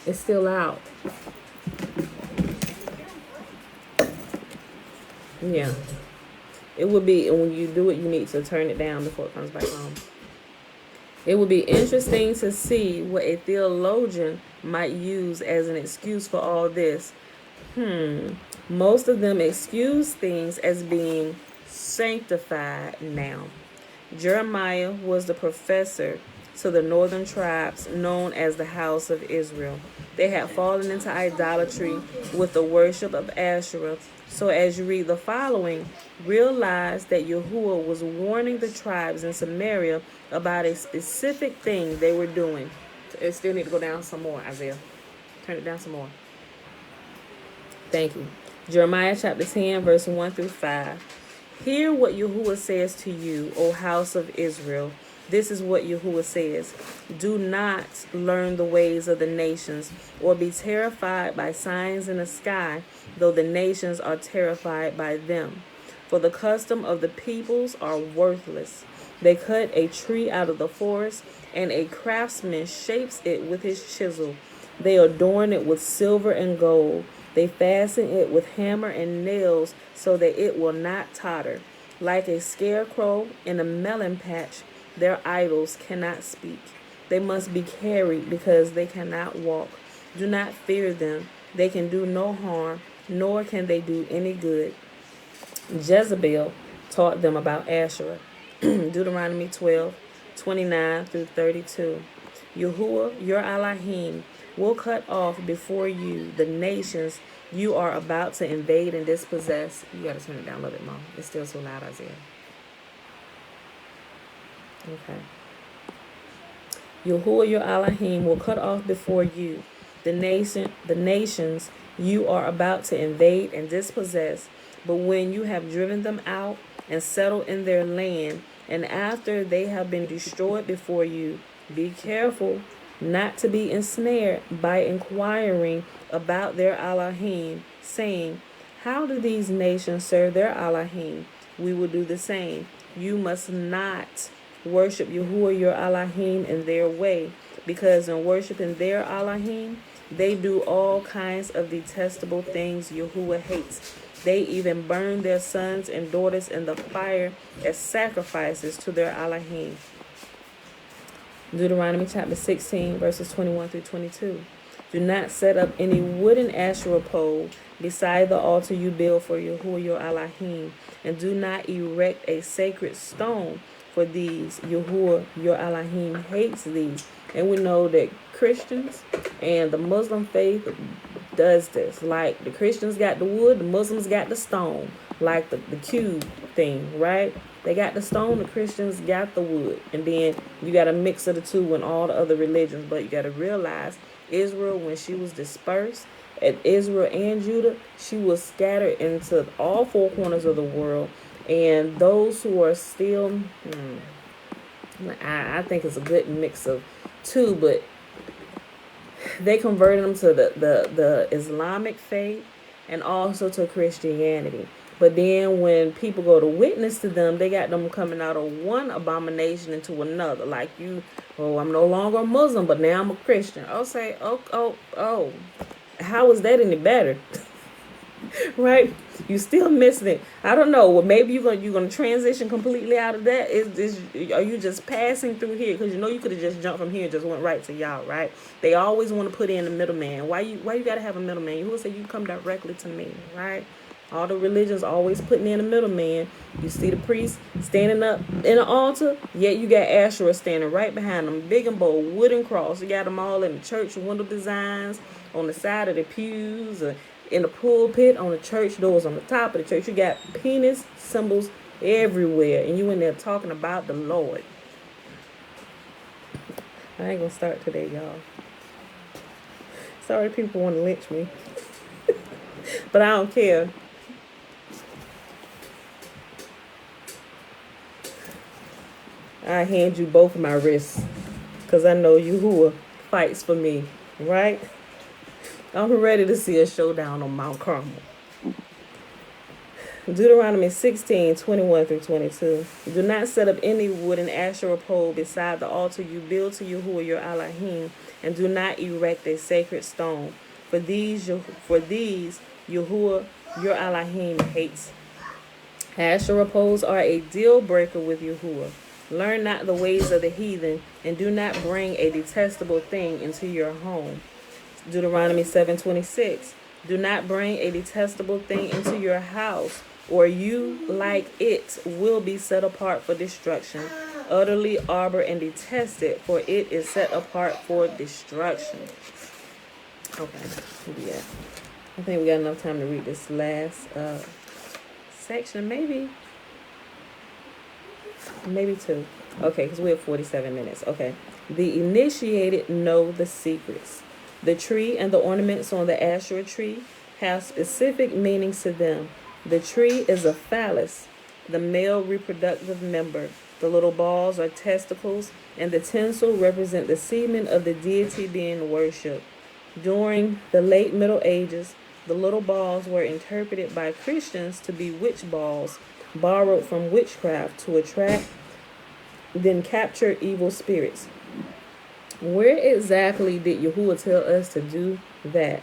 It's still out. Yeah. It would be, and when you do it, you need to turn it down before it comes back on. It would be interesting to see what a theologian might use as an excuse for all this. Most of them excuse things as being sanctified now. Jeremiah was the professor to the northern tribes known as the house of Israel. They had fallen into idolatry with the worship of Asherah. So as you read the following, realize that Yahuwah was warning the tribes in Samaria about a specific thing they were doing. It still need to go down some more, Isaiah. Turn it down some more. Thank you. Jeremiah chapter 10, verse 1 through 5. Hear what Yahuwah says to you, O house of Israel. This is what Yahuwah says. Do not learn the ways of the nations, or be terrified by signs in the sky, though the nations are terrified by them. For the custom of the peoples are worthless. They cut a tree out of the forest, and a craftsman shapes it with his chisel. They adorn it with silver and gold. They fasten it with hammer and nails so that it will not totter. Like a scarecrow in a melon patch, their idols cannot speak. They must be carried because they cannot walk. Do not fear them. They can do no harm, nor can they do any good. Jezebel taught them about Asherah. Deuteronomy 12, 29 through 32. Yahuwah, your Elohim, will cut off before you the nations you are about to invade and dispossess. You got to turn it down a little bit more. It's still so loud, Isaiah. Okay. Yahuwah, your Elohim, will cut off before you the nations you are about to invade and dispossess. But when you have driven them out and settled in their land, and after they have been destroyed before you, be careful not to be ensnared by inquiring about their Elohim, saying, how do these nations serve their Elohim? We will do the same. You must not worship Yahuwah your Elohim in their way, because in worshiping their Elohim, they do all kinds of detestable things Yahuwah hates. They even burn their sons and daughters in the fire as sacrifices to their Elohim. Deuteronomy chapter 16, verses 21 through 22. Do not set up any wooden Asherah pole beside the altar you build for Yahuwah your Elohim, and do not erect a sacred stone for these. Yahuwah your Elohim hates these. And we know that Christians and the Muslim faith does this. Like the Christians got the wood, the Muslims got the stone. Like the cube thing, right? They got the stone, the Christians got the wood. And then you got a mix of the two in all the other religions. But you got to realize Israel, when she was dispersed, at Israel and Judah, she was scattered into all four corners of the world. And those who are still, I think it's a good mix of two, but they converted them to the Islamic faith and also to Christianity. But then when people go to witness to them, they got them coming out of one abomination into another. Like I'm no longer a Muslim, but now I'm a Christian. I'll say, oh. How is that any better? Right? You still missing it. I don't know. Well, maybe you're gonna transition completely out of that. Are you just passing through here? Because you could have just jumped from here and just went right to y'all, right? They always want to put in a middleman. Why you gotta have a middleman? You will say you come directly to me, right? All the religions always putting in a middleman. You see the priest standing up in an altar, yet you got Asherah standing right behind them, big and bold, wooden cross. You got them all in the church window designs, on the side of the pews, in the pulpit, on the church doors, on the top of the church. You got penis symbols everywhere, and you in there talking about the Lord. I ain't gonna start today, y'all. Sorry, people want to lynch me, but I don't care. I hand you both of my wrists. because I know Yahuwah fights for me, right? I'm ready to see a showdown on Mount Carmel. Deuteronomy 16:21-22. Do not set up any wooden Asherah pole beside the altar you build to Yahuwah your Elohim, and do not erect a sacred stone. For these Yahuwah your Elohim hates. Asherah poles are a deal breaker with Yahuwah. Learn not the ways of the heathen, and do not bring a detestable thing into your home. Deuteronomy 7:26. Do not bring a detestable thing into your house, or you, like it, will be set apart for destruction, utterly arbor and detested, for it is set apart for destruction. Okay, yeah. I think we got enough time to read this last section, maybe two. Okay, because we have 47 minutes. Okay. The initiated know the secrets. The tree and the ornaments on the Asherah tree have specific meanings to them. The tree is a phallus, the male reproductive member. The little balls are testicles, and the tinsel represent the semen of the deity being worshipped. During the late Middle Ages, the little balls were interpreted by Christians to be witch balls, borrowed from witchcraft to attract, then capture evil spirits. Where exactly did Yahuwah tell us to do that?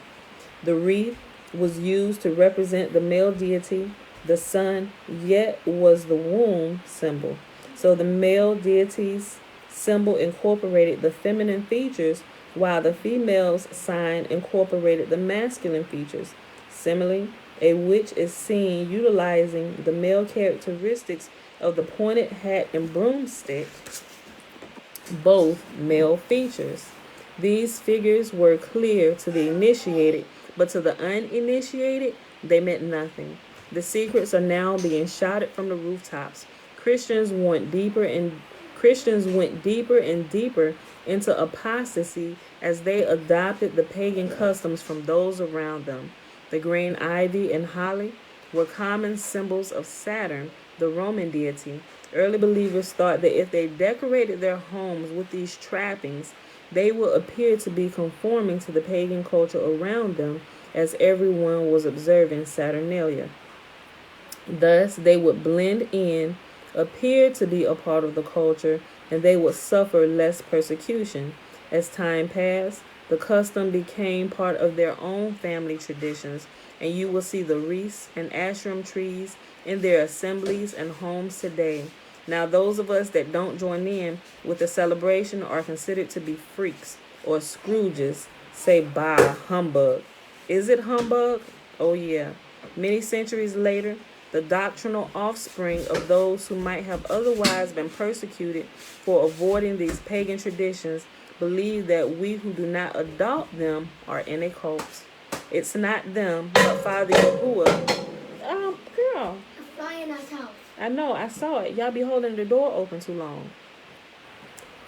The wreath was used to represent the male deity. The sun yet was the womb symbol. So the male deity's symbol incorporated the feminine features, while the female's sign incorporated the masculine features. Similarly, a witch is seen utilizing the male characteristics of the pointed hat and broomstick, both male features. These figures were clear to the initiated, but to the uninitiated, they meant nothing. The secrets are now being shouted from the rooftops. Christians went deeper and deeper into apostasy as they adopted the pagan customs from those around them. The green ivy and holly were common symbols of Saturn, the Roman deity. Early believers thought that if they decorated their homes with these trappings, they would appear to be conforming to the pagan culture around them, as everyone was observing Saturnalia. Thus, they would blend in, appear to be a part of the culture, and they would suffer less persecution. As time passed, the custom became part of their own family traditions, and you will see the wreaths and ashram trees in their assemblies and homes today. Now, those of us that don't join in with the celebration are considered to be freaks or Scrooges. Say, bah, humbug. Is it humbug? Oh, yeah. Many centuries later, the doctrinal offspring of those who might have otherwise been persecuted for avoiding these pagan traditions believe that we who do not adopt them are in a cult. It's not them, but Father Yahuwah. Girl. A fly in our house. I know, I saw it. Y'all be holding the door open too long.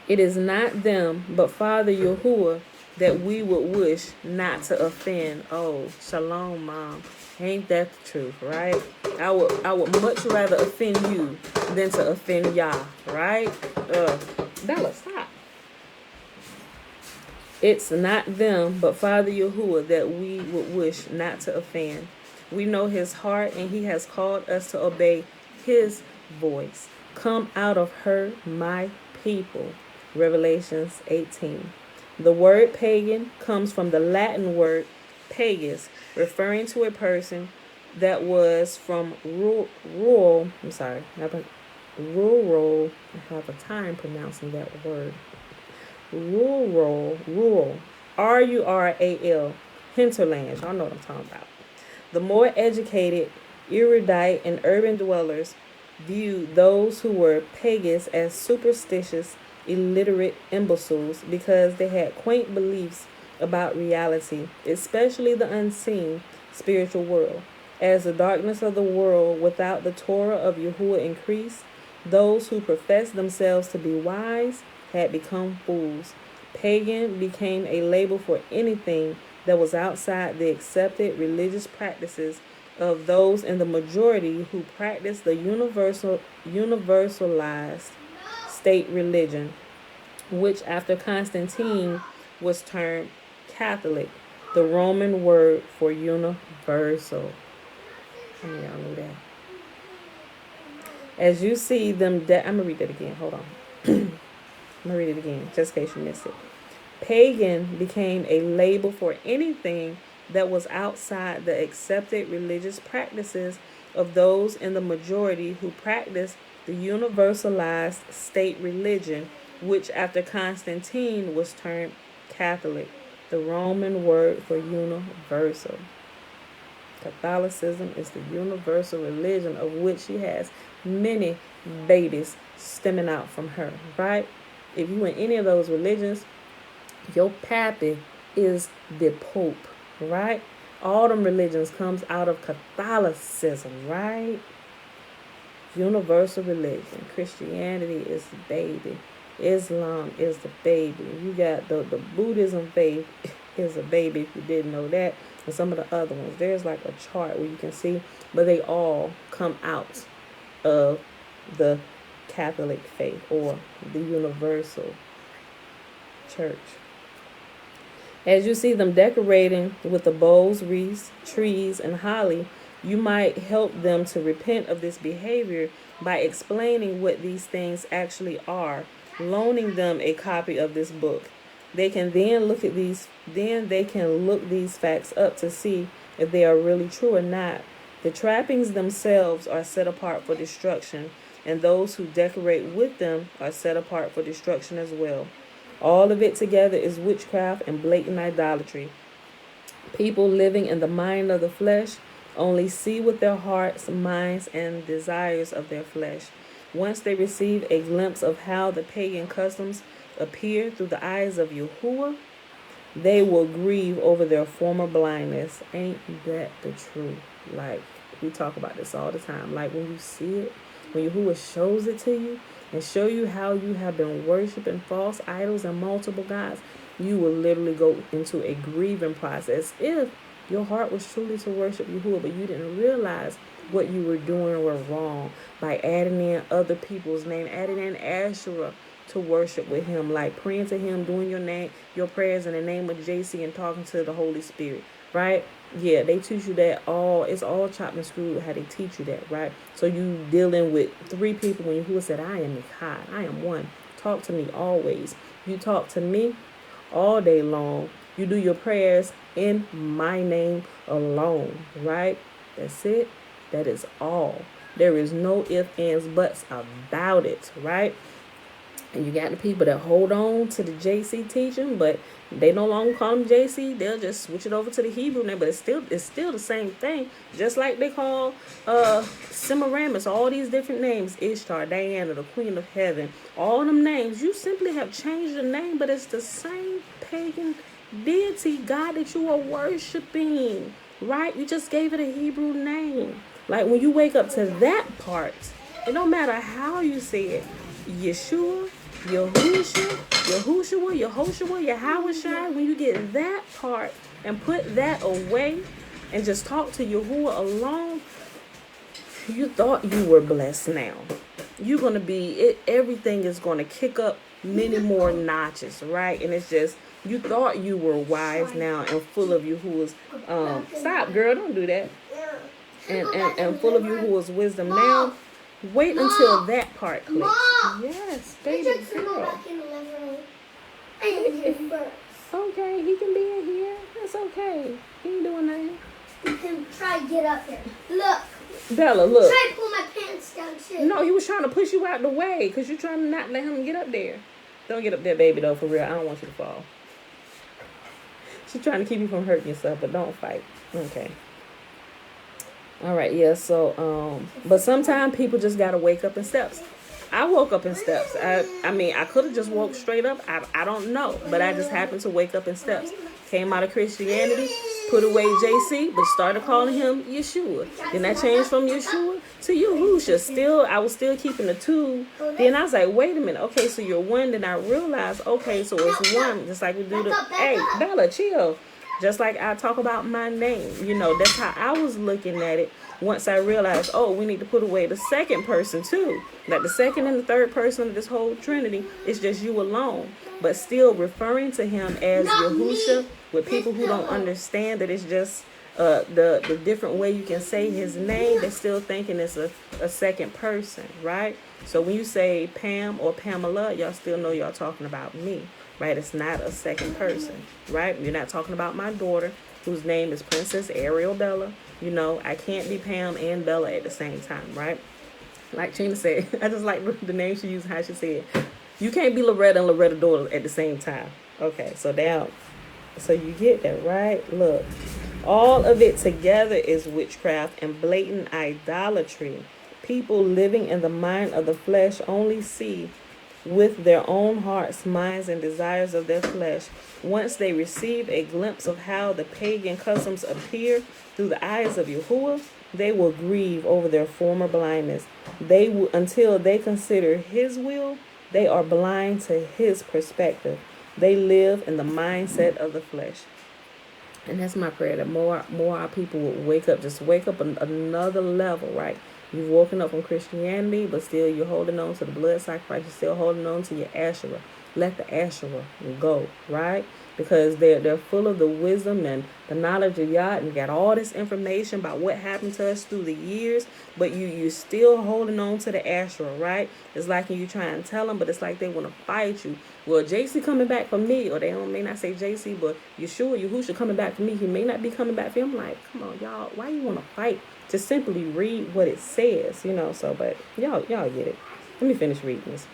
It is not them, but Father Yahuwah that we would wish not to offend. Oh, shalom, Mom. Ain't that the truth, right? I would much rather offend you than to offend Yah, right? Bella, stop. It's not them, but Father Yahuwah that we would wish not to offend. We know his heart, and he has called us to obey his voice. Come out of her, my people. Revelations 18. The word pagan comes from the Latin word pagus, referring to a person that was from rural. I have a time pronouncing that word. Rural, rural, hinterlands. Y'all know what I'm talking about. The more educated, erudite, and urban dwellers viewed those who were pagans as superstitious, illiterate imbeciles because they had quaint beliefs about reality, especially the unseen spiritual world. As the darkness of the world without the Torah of Yahuwah increased, those who professed themselves to be wise had become fools. Pagan became a label for anything that was outside the accepted religious practices of those in the majority who practiced the universalized state religion. which after Constantine was termed Catholic, the Roman word for universal. How many of y'all know that? As you see them, I'm going to read that again. Hold on. I'm going to read it again, just in case you missed it. Pagan became a label for anything that was outside the accepted religious practices of those in the majority who practiced the universalized state religion, which after Constantine was termed Catholic, the Roman word for universal. Catholicism is the universal religion of which she has many babies stemming out from her, right? If you in any of those religions, your pappy is the Pope, right? All them religions comes out of Catholicism, right? Universal religion. Christianity is the baby. Islam is the baby. You got the Buddhism faith is a baby, if you didn't know that. And some of the other ones. There's like a chart where you can see, but they all come out of the Catholic faith or the universal church. As you see them decorating with the boughs, wreaths, trees, and holly, you might help them to repent of this behavior by explaining what these things actually are, loaning them a copy of this book. They can then look these facts up to see if they are really true or not. The trappings themselves are set apart for destruction, and those who decorate with them are set apart for destruction as well. All of it together is witchcraft and blatant idolatry. People living in the mind of the flesh only see with their hearts, minds, and desires of their flesh. Once they receive a glimpse of how the pagan customs appear through the eyes of Yahuwah, they will grieve over their former blindness. Ain't that the truth? Like, we talk about this all the time. Like, when you see it, when Yahuwah shows it to you and show you how you have been worshiping false idols and multiple gods, you will literally go into a grieving process if your heart was truly to worship Yahuwah, but you didn't realize what you were doing were wrong by adding in other people's name, adding in Asherah to worship with him, like praying to him, doing your prayers in the name of JC and talking to the Holy Spirit, right? Yeah, they teach you that it's all chopped and screwed how they teach you that, right? So you dealing with three people when Yahuwah said, I am Echad, I am one. Talk to me always. You talk to me all day long. You do your prayers in my name alone, right? That's it. That is all. There is no ifs, ands, buts about it, right? And you got the people that hold on to the JC teaching, but they no longer call them JC. They'll just switch it over to the Hebrew name, but it's still the same thing. Just like they call Semiramis, all these different names, Ishtar, Diana, the Queen of Heaven, all them names. You simply have changed the name, but it's the same pagan deity, God that you are worshiping, right? You just gave it a Hebrew name. Like when you wake up to that part, it don't matter how you say it. Yeshua, Yahusha, Yahusha, when you get that part and put that away and just talk to Yahuwah alone, you thought you were blessed now. You're going to be, everything is going to kick up many more notches, right? And it's just, you thought you were wise now and full of Yahuwah's, stop girl, don't do that. And full of Yahuwah's wisdom now. Wait until that part clicks. Yes, baby girl. Okay, he can be in here. That's okay. He ain't doing nothing. You can try to get up there. Look. Bella, look. Try to pull my pants down too. No, he was trying to push you out the way because you're trying to not let him get up there. Don't get up there, baby, though, for real. I don't want you to fall. She's trying to keep you from hurting yourself, but don't fight. Okay. All right, yeah, so, but sometimes people just got to wake up in steps. I woke up in steps. I mean, I could have just woke straight up. I don't know, but I just happened to wake up in steps. Came out of Christianity, put away JC, but started calling him Yeshua. Then I changed from Yeshua to Yahusha. I was still keeping the two. Then I was like, wait a minute. Okay, so you're one. Then I realized, okay, so it's one. Just like we do the, hey, Bella, chill. Just like I talk about my name. You know, that's how I was looking at it once I realized, oh, we need to put away the second person too. Like the second and the third person of this whole Trinity is just you alone. But still referring to him as Yahusha with people who don't understand that it's just the different way you can say his name, they're still thinking it's a second person, right? So when you say Pam or Pamela, y'all still know y'all talking about me, right? It's not a second person, right? You're not talking about my daughter, whose name is Princess Ariel Bella. You know, I can't be Pam and Bella at the same time, right? Like Chena said, I just like the name she used, how she said, you can't be Loretta and Loretta daughter at the same time. Okay, so down. So you get that, right? Look, all of it together is witchcraft and blatant idolatry. People living in the mind of the flesh only see with their own hearts, minds, and desires of their flesh. Once they receive a glimpse of how the pagan customs appear through the eyes of Yahuwah, they will grieve over their former blindness. Until they consider his will, they are blind to his perspective. They live in the mindset of the flesh. And that's my prayer, that more our people will wake up, just wake up another level, right? You've woken up from Christianity, but still you're holding on to the blood sacrifice. You're still holding on to your Asherah. Let the Asherah go, right? Because they're full of the wisdom and the knowledge of Yah, and got all this information about what happened to us through the years, but you're still holding on to the Asherah, right? It's like you try and tell them, but it's like they want to fight you. Well, JC coming back for me, or they may not say JC, but Yahusha coming back for me. He may not be coming back for him. Like, come on, y'all, why you want to fight? Just simply read what it says, you know. So, but y'all get it. Let me finish reading this.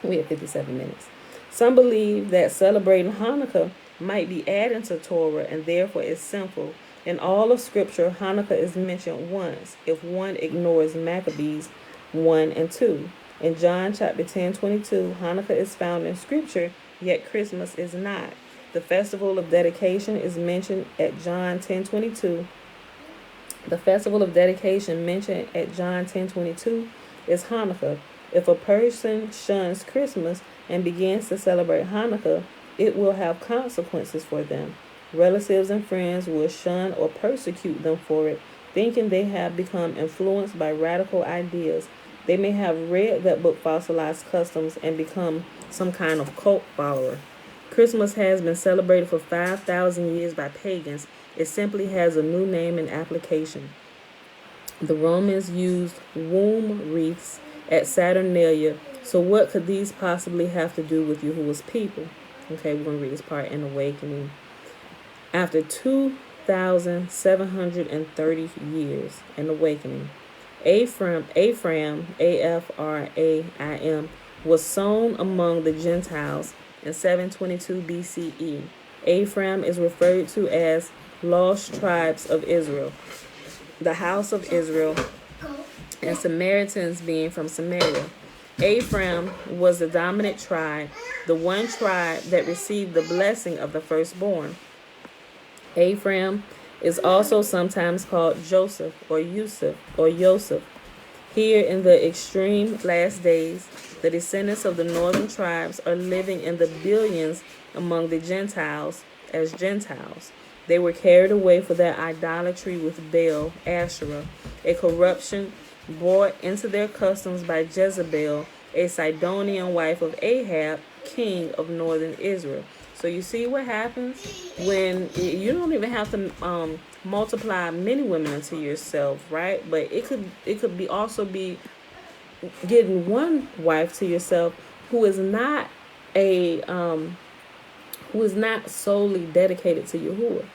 We have 57 minutes. Some believe that celebrating Hanukkah might be adding to Torah and therefore is sinful. In all of Scripture, Hanukkah is mentioned once if one ignores Maccabees 1 and 2. In John chapter 10:22, Hanukkah is found in Scripture, yet Christmas is not. The festival of dedication is mentioned at John 10:22. The festival of dedication mentioned at John 10:22 is Hanukkah. If a person shuns Christmas and begins to celebrate Hanukkah, it will have consequences for them. Relatives and friends will shun or persecute them for it, thinking they have become influenced by radical ideas. They may have read that book, Fossilized Customs, and become some kind of cult follower. Christmas has been celebrated for 5,000 years by pagans. It simply has a new name and application. The Romans used womb wreaths at Saturnalia, so what could these possibly have to do with Yahuwah's people? Okay, we're going to read this part in Awakening. After 2,730 years in Awakening, Ephraim, A-F-R-A-I-M, was sown among the Gentiles in 722 BCE. Ephraim is referred to as lost tribes of Israel, the house of Israel, and Samaritans being from Samaria. Ephraim was the dominant tribe, the one tribe that received the blessing of the firstborn. Ephraim is also sometimes called Joseph or Yusuf or Yosef. Here in the extreme last days, the descendants of the northern tribes are living in the billions among the Gentiles as Gentiles. They were carried away for their idolatry with Baal, Asherah, a corruption brought into their customs by Jezebel, a Sidonian wife of Ahab, king of northern Israel. So you see what happens when you don't even have to multiply many women into yourself, right? But it could be also be getting one wife to yourself who is not solely dedicated to Yahuwah.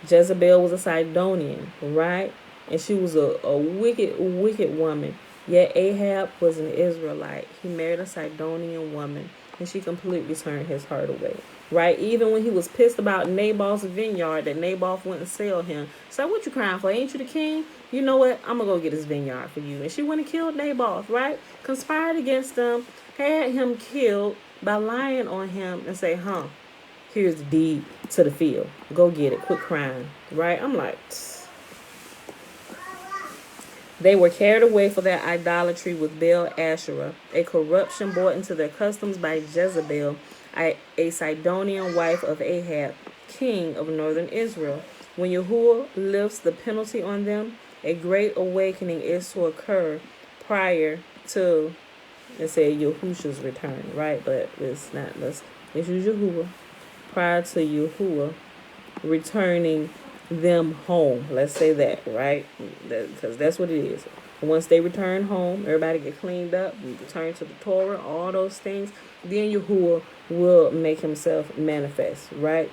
Jezebel was a Sidonian, right? And she was a wicked woman. Yet Ahab was an Israelite. He married a Sidonian woman, and she completely turned his heart away, right? Even when he was pissed about Nabal's vineyard, that Nabal wouldn't sell him. So what you crying for? Ain't you the king? You know what? I'm going to go get his vineyard for you. And she went and killed Nabal, right? Conspired against him, had him killed by lying on him and say, here's the deed to the field. Go get it. Quit crying, right? I'm like... They were carried away for their idolatry with Baal Asherah, a corruption brought into their customs by Jezebel, a Sidonian wife of Ahab, king of northern Israel. When Yahuwah lifts the penalty on them, A great awakening is to occur prior to, let's say, Yahusha's return, right? But it's not. Let's use Yahuwah. Prior to Yahuwah returning them home. Let's say that, right? Because that's what it is. Once they return home, everybody get cleaned up, we return to the Torah, all those things, then Yahuwah will make himself manifest, right?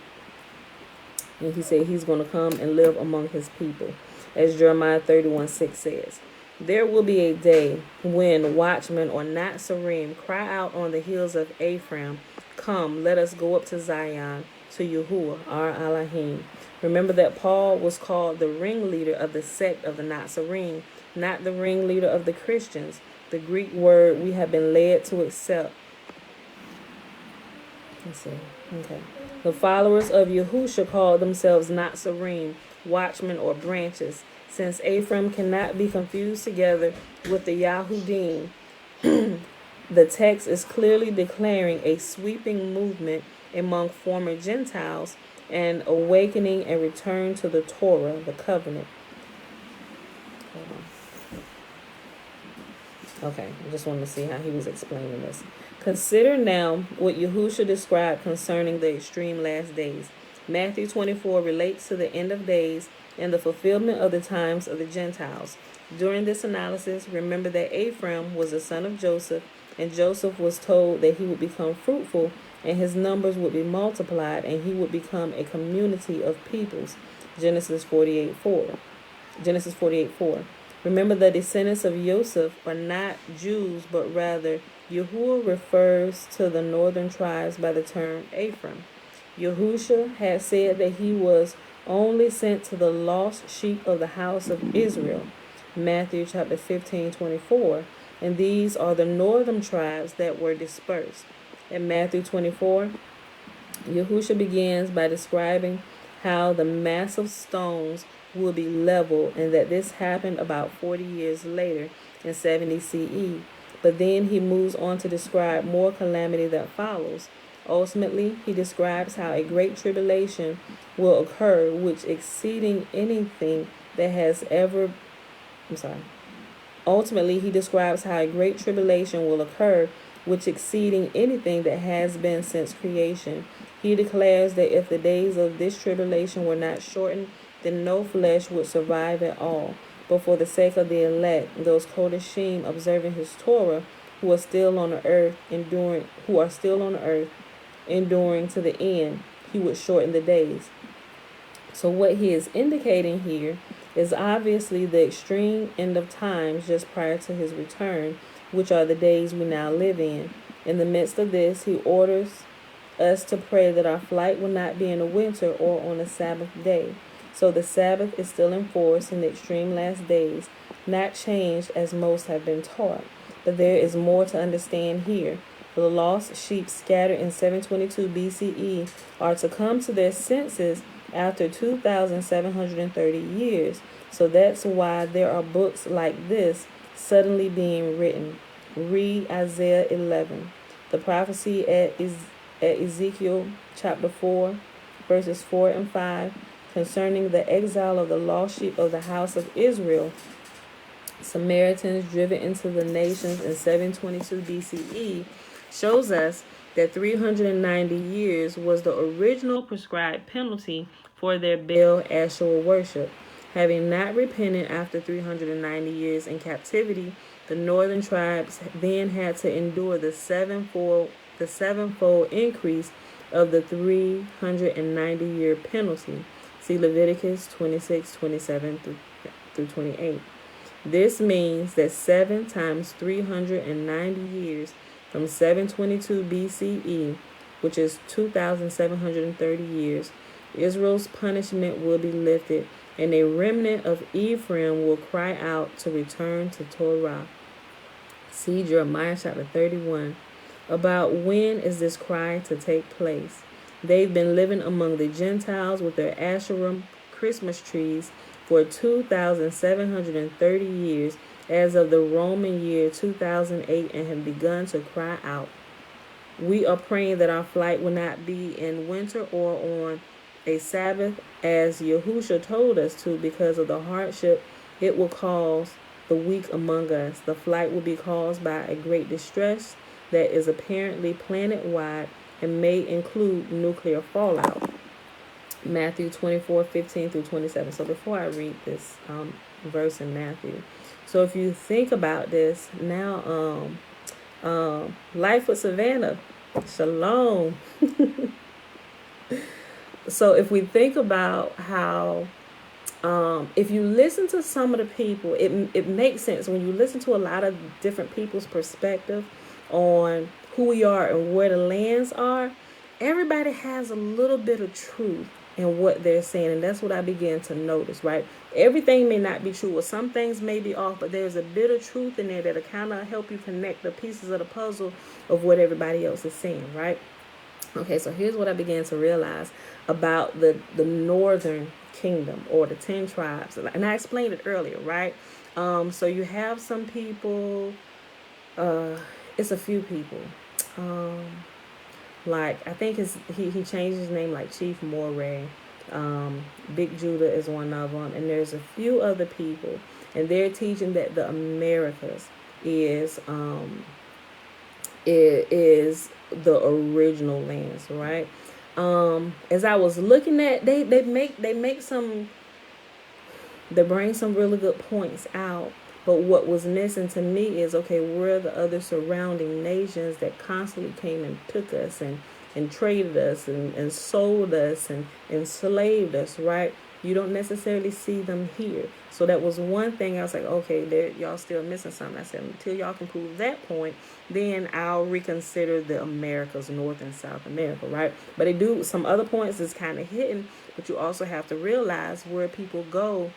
And he said he's going to come and live among his people. As Jeremiah 31:6 says, there will be a day when watchmen or Nazarene cry out on the hills of Ephraim, come, let us go up to Zion, to Yahuwah, our Elohim. Remember that Paul was called the ringleader of the sect of the Nazarene, not the ringleader of the Christians. The Greek word we have been led to accept. Let's see. Okay. The followers of Yahusha called themselves Nazarene, watchmen or branches. Since Ephraim cannot be confused together with the Yahudim, the text is clearly declaring a sweeping movement among former Gentiles and awakening and return to the Torah, the covenant. Okay, I just wanted to see how he was explaining this. Consider now what Yahusha described concerning the extreme last days. Matthew 24 relates to the end of days and the fulfillment of the times of the Gentiles. During this analysis, remember that Ephraim was the son of Joseph, and Joseph was told that he would become fruitful and his numbers would be multiplied and he would become a community of peoples. Genesis 48:4. Genesis 48:4. Remember, the descendants of Joseph are not Jews, but rather Yahuwah refers to the northern tribes by the term Ephraim. Yahusha had said that he was only sent to the lost sheep of the house of Israel. Matthew chapter 15:24. And these are the northern tribes that were dispersed. In Matthew 24, Yahusha begins by describing how the massive stones will be leveled, and that this happened about 40 years later in 70 CE. But then he moves on to describe more calamity that follows. Ultimately, he describes how a great tribulation will occur, which exceeding anything that has ever... Ultimately, he describes how a great tribulation will occur, which exceeding anything that has been since creation. He declares that if the days of this tribulation were not shortened, then no flesh would survive at all. But for the sake of the elect, those Kodashim observing his Torah, who are still on the earth, enduring to the end, he would shorten the days. So what he is indicating here is obviously the extreme end of times just prior to his return, which are the days we now live in. In the midst of this, he orders us to pray that our flight will not be in the winter or on a Sabbath day. So the Sabbath is still in force in the extreme last days, not changed as most have been taught. But there is more to understand here. The lost sheep scattered in 722 BCE are to come to their senses after 2,730 years. So that's why there are books like this suddenly being written. Read Isaiah 11. The prophecy at Ezekiel chapter 4, verses 4 and 5, concerning the exile of the lost sheep of the house of Israel, Samaritans driven into the nations in 722 BCE, shows us that 390 years was the original prescribed penalty for their Baal Ashur worship. Having not repented after 390 years in captivity, the northern tribes then had to endure the sevenfold increase of the 390-year penalty. See Leviticus 26:27 through 28. This means that 7 times 390 years from 722 BCE, which is 2,730 years, Israel's punishment will be lifted, and a remnant of Ephraim will cry out to return to Torah. See Jeremiah chapter 31. About when is this cry to take place? They've been living among the Gentiles with their Asherah Christmas trees for 2,730 years as of the Roman year 2008 and have begun to cry out. We are praying that our flight will not be in winter or on a Sabbath as Yahusha told us to, because of the hardship It will cause the weak among us. The flight will be caused by a great distress that is apparently planet-wide and may include nuclear fallout. Matthew 24:15 through 27. So before I read this verse in Matthew, so if you think about this now, life with Savannah, shalom. So if we think about how, if you listen to some of the people, it makes sense when you listen to a lot of different people's perspective on who we are and where the lands are. Everybody has a little bit of truth in what they're saying, and that's what I began to notice, right? Everything may not be true, or some things may be off, but there's a bit of truth in there that'll kind of help you connect the pieces of the puzzle of what everybody else is saying, right? Okay, so here's what I began to realize about the northern kingdom, or the 10 tribes, and I explained it earlier, right? So you have some people, it's a few people, like I think he changed his name, like Chief Moray, Big Judah is one of them, and there's a few other people, and they're teaching that the Americas is the original lands, right? As I was looking at, they bring some really good points out. But what was missing to me is, okay, where are the other surrounding nations that constantly came and took us and traded us and sold us and enslaved us, right? You don't necessarily see them here. So that was one thing I was like, okay, y'all still missing something. I said, until y'all can prove that point, then I'll reconsider the Americas, North and South America, right? But they do, some other points is kind of hidden, but you also have to realize where people go,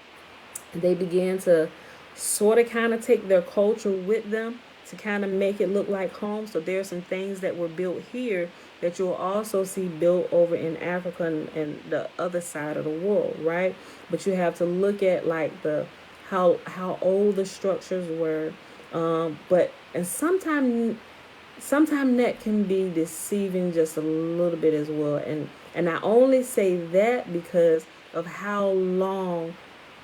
they begin to sort of kind of take their culture with them to kind of make it look like home. So there are some things that were built here that you'll also see built over in Africa and the other side of the world, right? But you have to look at like how old the structures were, and sometimes that can be deceiving just a little bit as well. And I only say that because of how long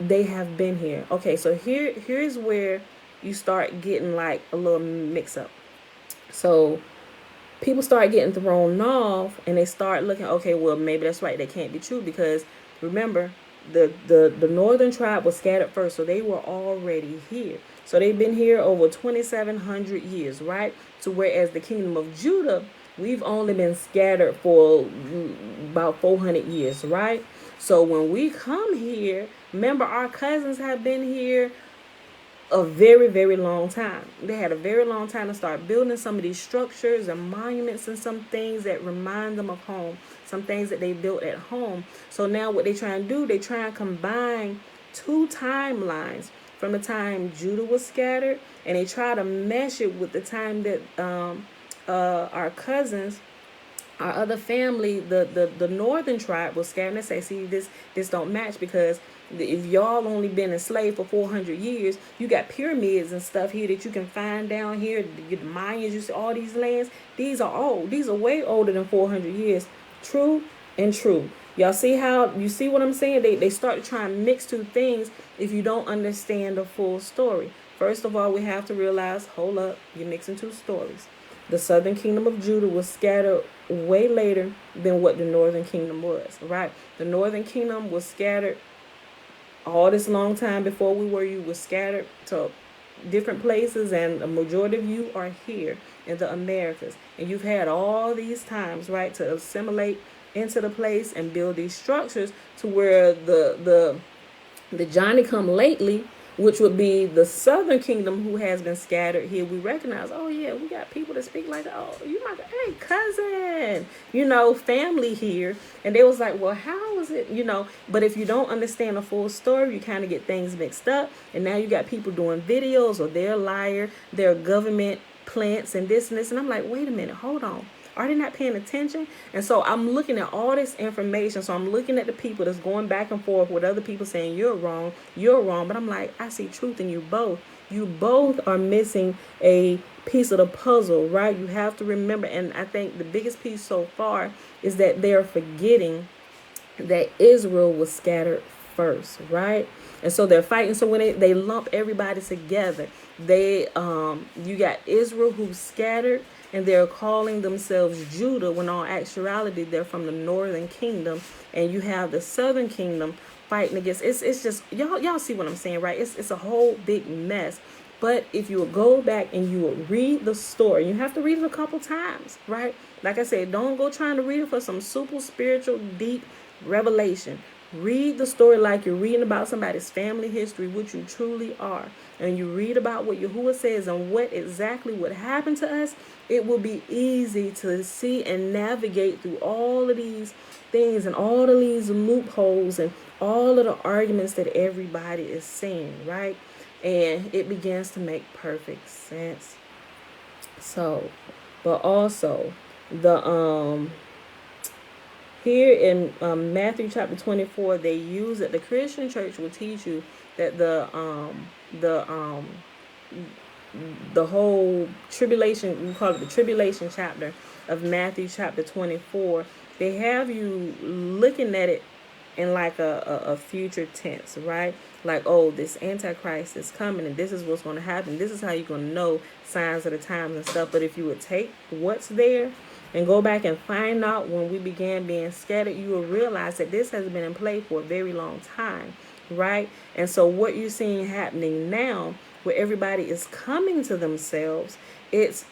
they have been here. Okay, so here's where you start getting like a little mix up. So people start getting thrown off, and they start looking, okay, well, maybe that's right, that can't be true, because remember, the northern tribe was scattered first, so they were already here. So they've been here over 2,700 years, right? So whereas the kingdom of Judah, we've only been scattered for about 400 years, right? So when we come here, remember, our cousins have been here a very, very long time. They had a very long time to start building some of these structures and monuments and some things that remind them of home, some things that they built at home. So now what they try and do, they try and combine two timelines from the time Judah was scattered, and they try to mesh it with the time that our cousins, our other family, the northern tribe was scattered. And they say, see, this don't match, because if y'all only been enslaved for 400 years, you got pyramids and stuff here that you can find down here. The Mayans, you see all these lands. These are old. These are way older than 400 years. True and true. Y'all see you see what I'm saying? They start to try and mix two things if you don't understand the full story. First of all, we have to realize, hold up, you're mixing two stories. The southern kingdom of Judah was scattered way later than what the northern kingdom was, right? The northern kingdom was scattered all this long time before you were scattered to different places, and a majority of you are here in the Americas. And you've had all these times, right, to assimilate into the place and build these structures to where the Johnny come lately, which would be the southern kingdom, who has been scattered here. We recognize, oh yeah, we got people that speak like, oh, you my, hey, cousin, family here. And they was like, well, how is it, but if you don't understand the full story, you kind of get things mixed up. And now you got people doing videos, or they're a liar, they're government plants and this and this. And I'm like, wait a minute, hold on. Are they not paying attention? And so I'm looking at all this information. So I'm looking at the people that's going back and forth with other people saying, you're wrong. But I'm like, I see truth in you both. You both are missing a piece of the puzzle, right? You have to remember. And I think the biggest piece so far is that they're forgetting that Israel was scattered first, right? And so they're fighting. So when they lump everybody together, you got Israel who's scattered, and they're calling themselves Judah, when all actuality they're from the northern kingdom, and you have the southern kingdom fighting against. It's just y'all see what I'm saying, right? It's a whole big mess. But if you would go back and you would read the story, you have to read it a couple times, right? Like I said, don't go trying to read it for some super spiritual, deep revelation. Read the story like you're reading about somebody's family history, which you truly are. And you read about what Yahuwah says and what exactly would happen to us. It will be easy to see and navigate through all of these things and all of these loopholes and all of the arguments that everybody is saying, right? And it begins to make perfect sense. So, but also the here in Matthew chapter 24, they use it. The Christian church will teach you that the whole tribulation, we call it the tribulation chapter of Matthew chapter 24. They have you looking at it in like a future tense, right? Like, oh, this Antichrist is coming and this is what's going to happen. This is how you're going to know signs of the times and stuff. But if you would take what's there and go back and find out when we began being scattered, you will realize that this has been in play for a very long time, right? And so what you're seeing happening now, where everybody is coming to themselves, it's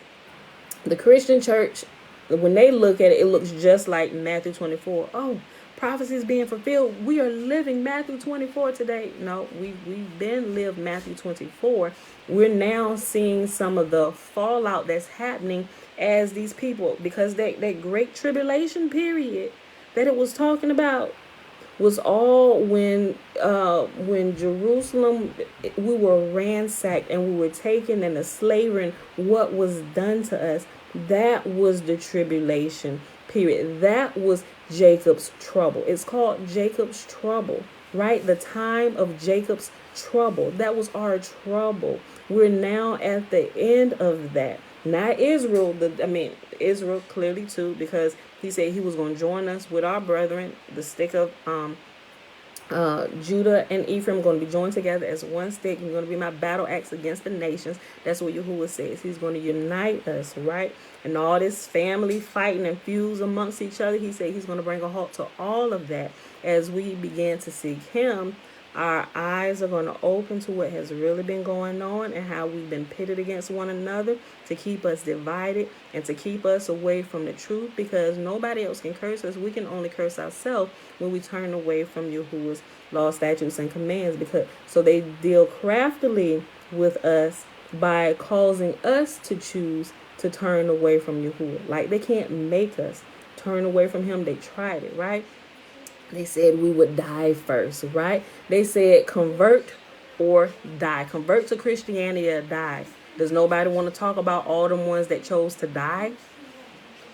the Christian church. When they look at it, it looks just like Matthew 24. Oh, prophecy is being fulfilled. We are living Matthew 24 today. No, we've been lived Matthew 24. We're now seeing some of the fallout that's happening as these people, because that great tribulation period that it was talking about was all when Jerusalem, we were ransacked and we were taken into slavery, and what was done to us. That was the tribulation period. That was Jacob's trouble. It's called Jacob's trouble, right? The time of Jacob's trouble. That was our trouble. We're now at the end of that. Not Israel. Israel clearly too, because he said he was going to join us with our brethren. The stick of Judah and Ephraim going to be joined together as one stick. You're going to be my battle axe against the nations. That's what Yahuwah says. He's going to unite us, right? And all this family fighting and feuds amongst each other, he said he's going to bring a halt to all of that. As we begin to seek him, our eyes are going to open to what has really been going on and how we've been pitted against one another to keep us divided and to keep us away from the truth, because nobody else can curse us. We can only curse ourselves when we turn away from Yahuwah's law, statutes, and commands. So they deal craftily with us by causing us to choose to turn away from Yahuwah. Like, they can't make us turn away from him. They tried it, right? They said we would die first, right? They said convert or die. Convert to Christianity or die. Does nobody want to talk about all the ones that chose to die?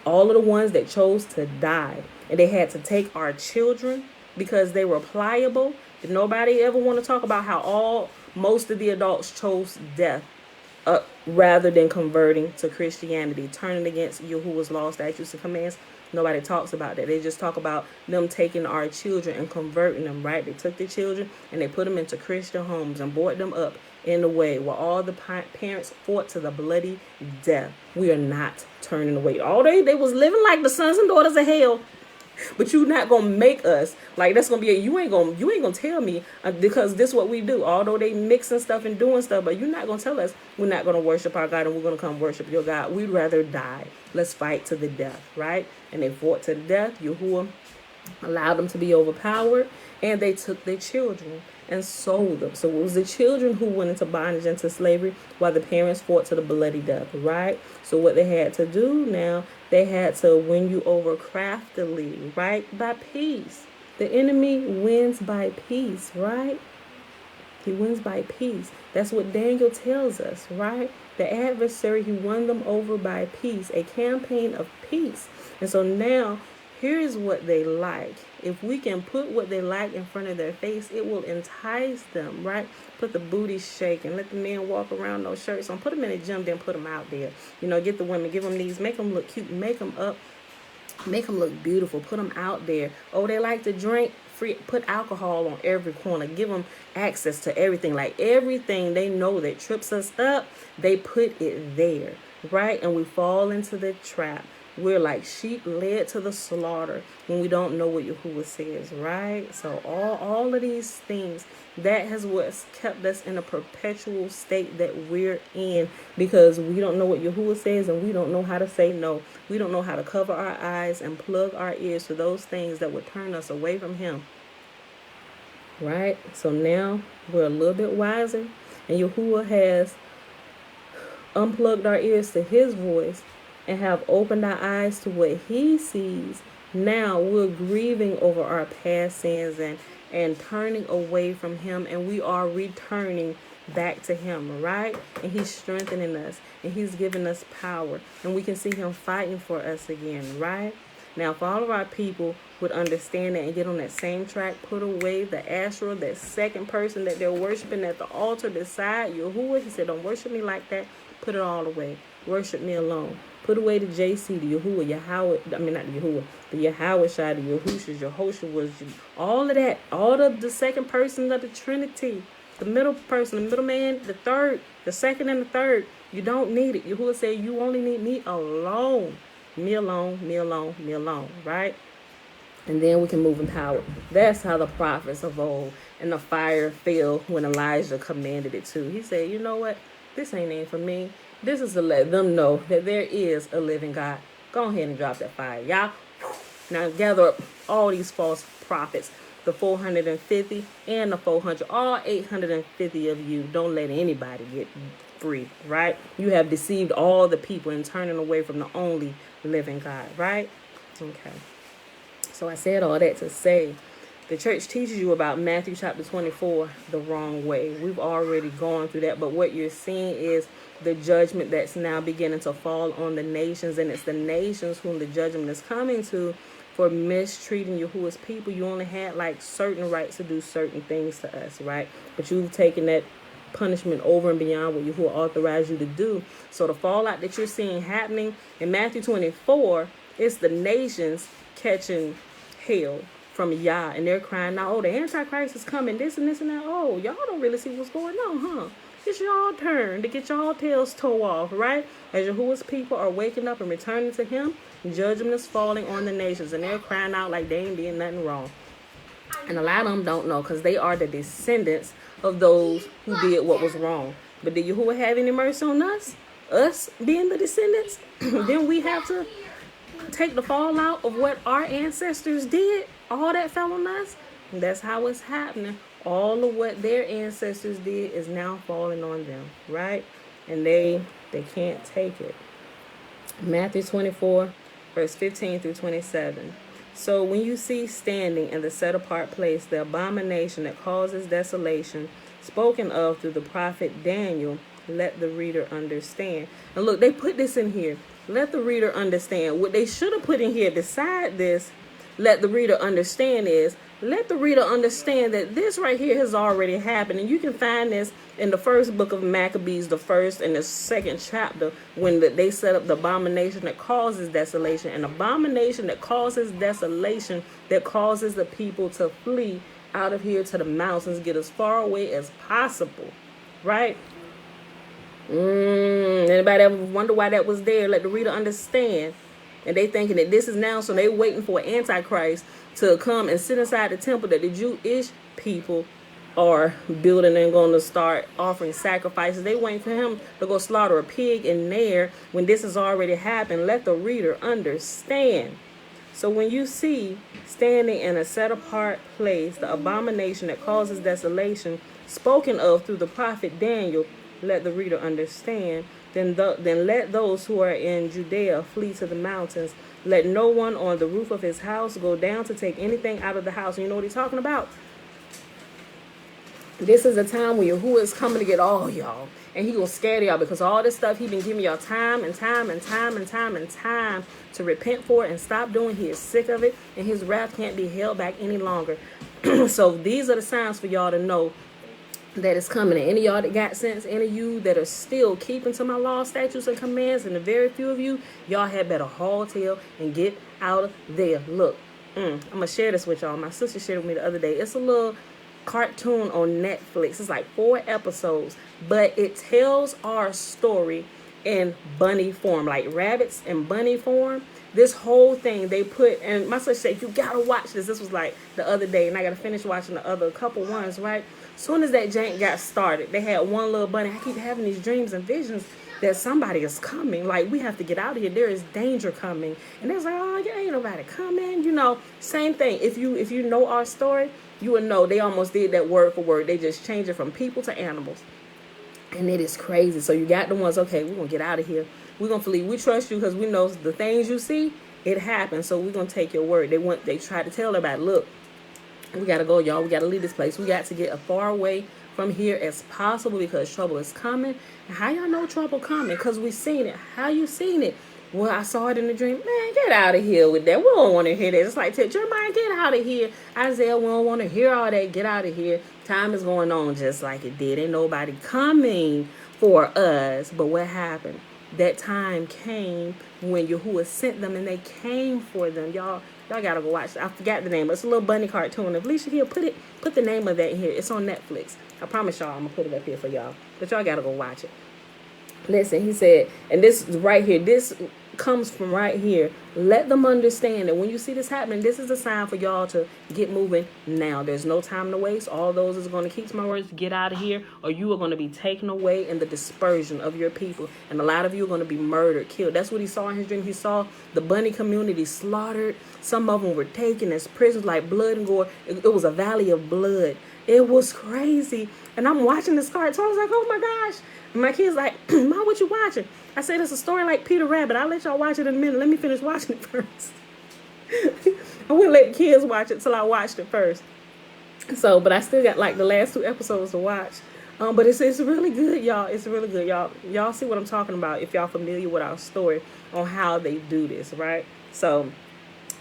All of the ones that chose to die. And they had to take our children because they were pliable. Did nobody ever want to talk about how most of the adults chose death rather than converting to Christianity, turning against Yahuwah's law, statutes, and commands? Nobody talks about that. They just talk about them taking our children and converting them, right? They took the children and they put them into Christian homes and brought them up in the way where all the parents fought to the bloody death. We are not turning away. All they was living like the sons and daughters of hell. But you're not gonna make us like that's gonna be you ain't gonna tell me because this is what we do. Although they mixing stuff and doing stuff, but you're not gonna tell us we're not gonna worship our God and we're gonna come worship your God. We'd rather die. Let's fight to the death, right? And they fought to the death. Yahuwah allowed them to be overpowered, and they took their children and sold them. So it was the children who went into bondage, into slavery, while the parents fought to the bloody death, right? So what they had to do now, they had to win you over craftily, right? By peace. The enemy wins by peace, right? He wins by peace. That's what Daniel tells us, right? The adversary, he won them over by peace, a campaign of peace. And so now, here's what they like. If we can put what they like in front of their face, it will entice them, right? Put the booty shake and let the men walk around those shirts on. Put them in the gym, then put them out there. Get the women, give them these, make them look cute, make them up, make them look beautiful, put them out there. Oh, they like to drink, put alcohol on every corner, give them access to everything. Like everything they know that trips us up, they put it there, right? And we fall into the trap. We're like sheep led to the slaughter when we don't know what Yahuwah says, right? So all of these things, that has what's kept us in a perpetual state that we're in, because we don't know what Yahuwah says, and we don't know how to say no. We don't know how to cover our eyes and plug our ears to those things that would turn us away from him, right? So now we're a little bit wiser, and Yahuwah has unplugged our ears to his voice and have opened our eyes to what he sees. Now we're grieving over our past sins and turning away from him, and we are returning back to him, right? And he's strengthening us, and he's giving us power, and we can see him fighting for us again, right? Now, if all of our people would understand that and get on that same track, put away the Asherah, that second person that they're worshiping at the altar beside Yahuwah. He said, don't worship me like that. Put it all away. Worship me alone. Put away the JC, the Yahuwah, Yahweh, I mean not the Yahuwah, the Yahusha, the Yahusha, Yehoshua, was all of that, all of the second person of the Trinity, the middle person, the middle man, the third, the second and the third. You don't need it. Yahuwah said you only need me alone. Me alone, me alone, me alone, right? And then we can move in power. That's how the prophets of old and the fire fell when Elijah commanded it to. He said, you know what? This ain't in for me. This is to let them know that there is a living God. Go ahead and drop that fire, y'all. Now gather up all these false prophets, the 450 and the 400, all 850 of you. Don't let anybody get free, right? You have deceived all the people and turning away from the only living God, right? Okay. So I said all that to say the church teaches you about Matthew chapter 24 the wrong way. We've already gone through that, but what you're seeing is the judgment that's now beginning to fall on the nations, and it's the nations whom the judgment is coming to for mistreating Yahuwah's people. You only had like certain rights to do certain things to us, right? But you've taken that punishment over and beyond what Yahuwah authorized you to do. So the fallout that you're seeing happening in Matthew 24, it's the nations catching hell from Yah, and they're crying out, oh, the Antichrist is coming, this and this and that. Oh, y'all don't really see what's going on, huh? It's y'all turn to get y'all tails tore off, right? As Yahuwah's people are waking up and returning to him, judgment is falling on the nations, and they're crying out like they ain't did nothing wrong. And a lot of them don't know, because they are the descendants of those who did what was wrong. But did Yahuwah have any mercy on us? Us being the descendants? Then we have to take the fallout of what our ancestors did. All that fell on us. And that's how it's happening. All of what their ancestors did is now falling on them, right? And they can't take it. Matthew 24, verse 15 through 27. So when you see standing in the set apart place the abomination that causes desolation, spoken of through the prophet Daniel, let the reader understand. And look, they put this in here. Let the reader understand. What they should have put in here beside this, let the reader understand, is let the reader understand that this right here has already happened. And you can find this in the first book of Maccabees, the first and the second chapter, when they set up the abomination that causes desolation. An abomination that causes desolation, that causes the people to flee out of here to the mountains, get as far away as possible, right? Anybody ever wonder why that was there? Let the reader understand. And they thinking that this is now, so they waiting for Antichrist to come and sit inside the temple that the Jewish people are building and going to start offering sacrifices. They waiting for him to go slaughter a pig in there when this has already happened. Let the reader understand. So when you see standing in a set apart place the abomination that causes desolation, spoken of through the prophet Daniel, let the reader understand. Then let those who are in Judea flee to the mountains. Let no one on the roof of his house go down to take anything out of the house. And you know what he's talking about? This is a time when Yahuwah is coming to get all y'all. And he gonna scatter y'all, because all this stuff he been giving y'all time and time and time and time and time to repent for it and stop doing. He is sick of it, and his wrath can't be held back any longer. So these are the signs for y'all to know that is coming. And any of y'all that got sense, any of you that are still keeping to my law, statutes, and commands, and the very few of you, y'all had better haul tail and get out of there. Look, I'm gonna share this with y'all. My sister shared it with me the other day. It's a little cartoon on Netflix. It's like 4 episodes, but it tells our story in bunny form, like rabbits in bunny form. This whole thing they put, and my sister said, you gotta watch this. This was like the other day, and I gotta finish watching the other couple ones, right? Soon as that jank got started, they had one little bunny. I keep having these dreams and visions that somebody is coming. Like, we have to get out of here. There is danger coming. And it's like, oh, yeah, ain't nobody coming. You know, same thing. If you know our story, you would know they almost did that word for word. They just changed it from people to animals. And it is crazy. So you got the ones, okay, we're going to get out of here. We're going to flee. We trust you because we know the things you see, it happens. So we're going to take your word. They tried to tell everybody, look, we got to go, y'all. We got to leave this place. We got to get as far away from here as possible because trouble is coming. And how y'all know trouble coming? Because we seen it. How you seen it? Well, I saw it in the dream. Man, get out of here with that. We don't want to hear that. It's like, Jeremiah, get out of here. Isaiah, we don't want to hear all that. Get out of here. Time is going on just like it did. Ain't nobody coming for us. But what happened? That time came when Yahuwah sent them and they came for them. Y'all gotta go watch it. I forgot the name, but it's a little bunny cartoon. If Alicia here, put the name of that here. It's on Netflix. I promise y'all I'm gonna put it up here for y'all. But y'all gotta go watch it. Listen, he said, and this right here, this comes from right here. Let them understand that when you see this happening, this is a sign for y'all to get moving now. There's no time to waste. All those is going to keep my words, get out of here, or you are going to be taken away in the dispersion of your people. And a lot of you are going to be murdered, killed. That's what he saw in his dream. He saw the bunny community slaughtered. Some of them were taken as prisoners, like blood and gore. It was a valley of blood. It was crazy. And I'm watching this cartoon. I was like, oh my gosh. And my kid's like, Mom, what you watching? I said, it's a story like Peter Rabbit. I'll let y'all watch it in a minute. Let me finish watching it first. I wouldn't let the kids watch it till I watched it first. So, but I still got like the last 2 episodes to watch. But it's really good, y'all. It's really good, y'all. Y'all see what I'm talking about if y'all familiar with our story on how they do this, right? So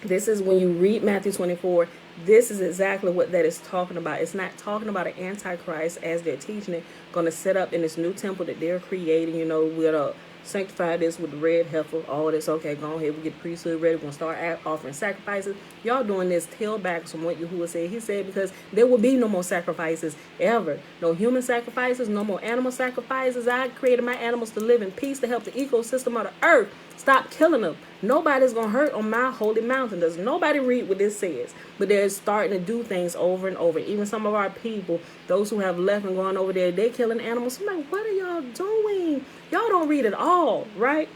this is when you read Matthew 24. This is exactly what that is talking about. It's not talking about an antichrist as they're teaching it, going to set up in this new temple that they're creating. You know, we're going to sanctify this with the red heifer, all this. Okay, go ahead. We get the priesthood ready. We're going to start offering sacrifices. Y'all doing this tail back from what Yahuwah said. He said because there will be no more sacrifices ever. No human sacrifices, no more animal sacrifices. I created my animals to live in peace to help the ecosystem of the earth. Stop killing them. Nobody's going to hurt on my holy mountain. Does nobody read what this says? But they're starting to do things over and over. Even some of our people, those who have left and gone over there, they're killing animals. I'm like, what are y'all doing? Y'all don't read at all, right?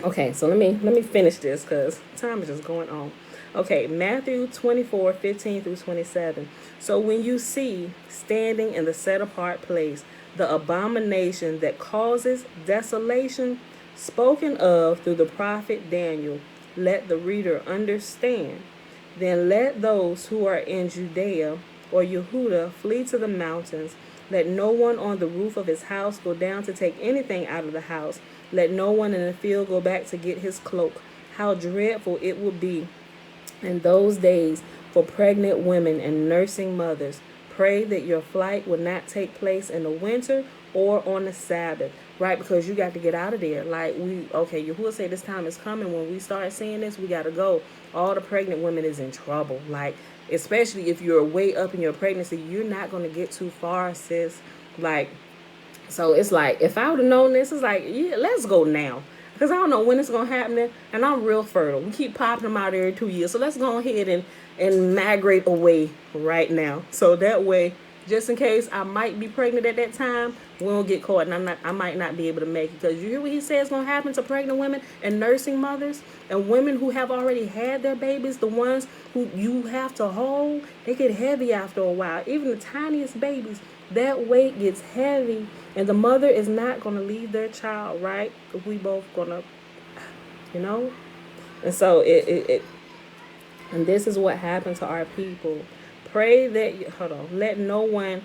Okay, so let me finish this because time is just going on. Okay, Matthew 24, 15 through 27. So when you see standing in the set apart place, the abomination that causes desolation, spoken of through the prophet Daniel, let the reader understand. Then let those who are in Judea or Yehuda flee to the mountains. Let no one on the roof of his house go down to take anything out of the house. Let no one in the field go back to get his cloak. How dreadful it will be in those days for pregnant women and nursing mothers. Pray that your flight will not take place in the winter or on the Sabbath, right? Because you got to get out of there. Like Yahuwah say this time is coming. When we start seeing this, we got to go. All the pregnant women is in trouble. Like, especially if you're way up in your pregnancy, you're not going to get too far, sis. Like, so it's like, if I would have known this, it's like, yeah, let's go now. Because I don't know when it's going to happen. And I'm real fertile. We keep popping them out every 2 years. So let's go ahead and migrate away right now. So that way, just in case I might be pregnant at that time, we won't get caught, and I might not be able to make it. Because you hear what he says is going to happen to pregnant women and nursing mothers and women who have already had their babies, the ones who you have to hold, they get heavy after a while. Even the tiniest babies, that weight gets heavy, and the mother is not going to leave their child, right? We both going to, And so and this is what happened to our people. Pray that, let no one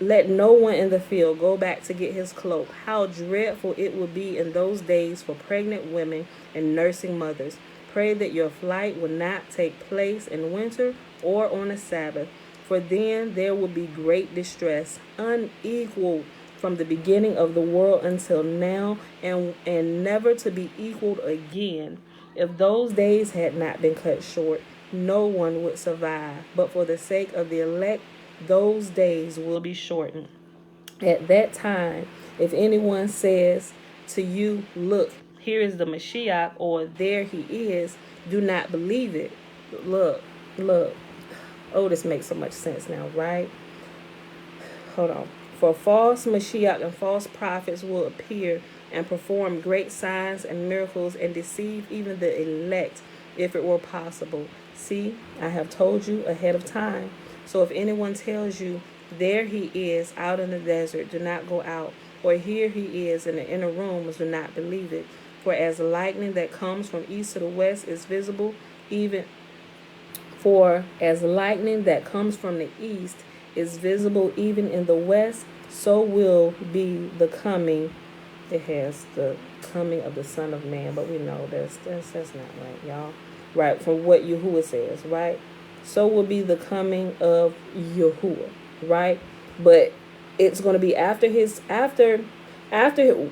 in the field go back to get his cloak. How dreadful it will be in those days for pregnant women and nursing mothers. Pray that your flight will not take place in winter or on a Sabbath, for then there will be great distress, unequaled from the beginning of the world until now, and never to be equaled again, if those days had not been cut short. no one would survive. But for the sake of the elect, those days will be shortened. At that time, if anyone says to you, look, here is the Mashiach, or there he is, do not believe it. Look. Oh, this makes so much sense now, right? Hold on. For false Mashiach and false prophets will appear and perform great signs and miracles and deceive even the elect, if it were possible. See, I have told you ahead of time. So if anyone tells you, there he is out in the desert, do not go out. Or here he is in the inner rooms, do not believe it. For as the lightning that comes from east to the west is visible, even the east is visible even in the west, so will be the coming. It has the coming of the Son of Man, but we know that's not right, y'all. Right, from what Yahuwah says, right? So will be the coming of Yahuwah, right? But it's going to be after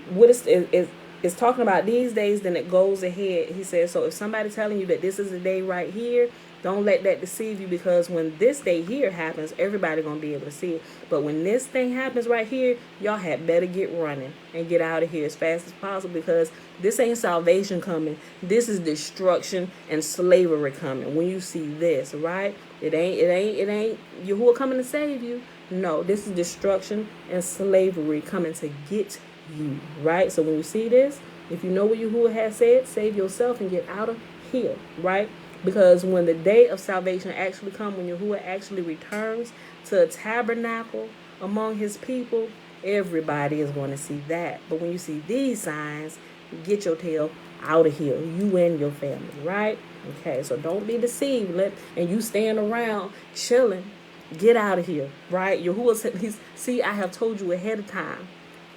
what is talking about these days. Then it goes ahead. He says, so if somebody telling you that this is the day right here, don't let that deceive you, because when this day here happens, everybody gonna be able to see it. But when this thing happens right here, y'all had better get running and get out of here as fast as possible, because this ain't salvation coming. This is destruction and slavery coming. When you see this, right? It ain't Yahuwah coming to save you. No, this is destruction and slavery coming to get you, right? So when you see this, if you know what Yahuwah has said, save yourself and get out of here, right? Because when the day of salvation actually comes, when Yahuwah actually returns to a tabernacle among his people, everybody is going to see that. But when you see these signs, get your tail out of here, you and your family, right? Okay, so don't be deceived. And you stand around chilling, get out of here, right? Yahuwah said, see, I have told you ahead of time,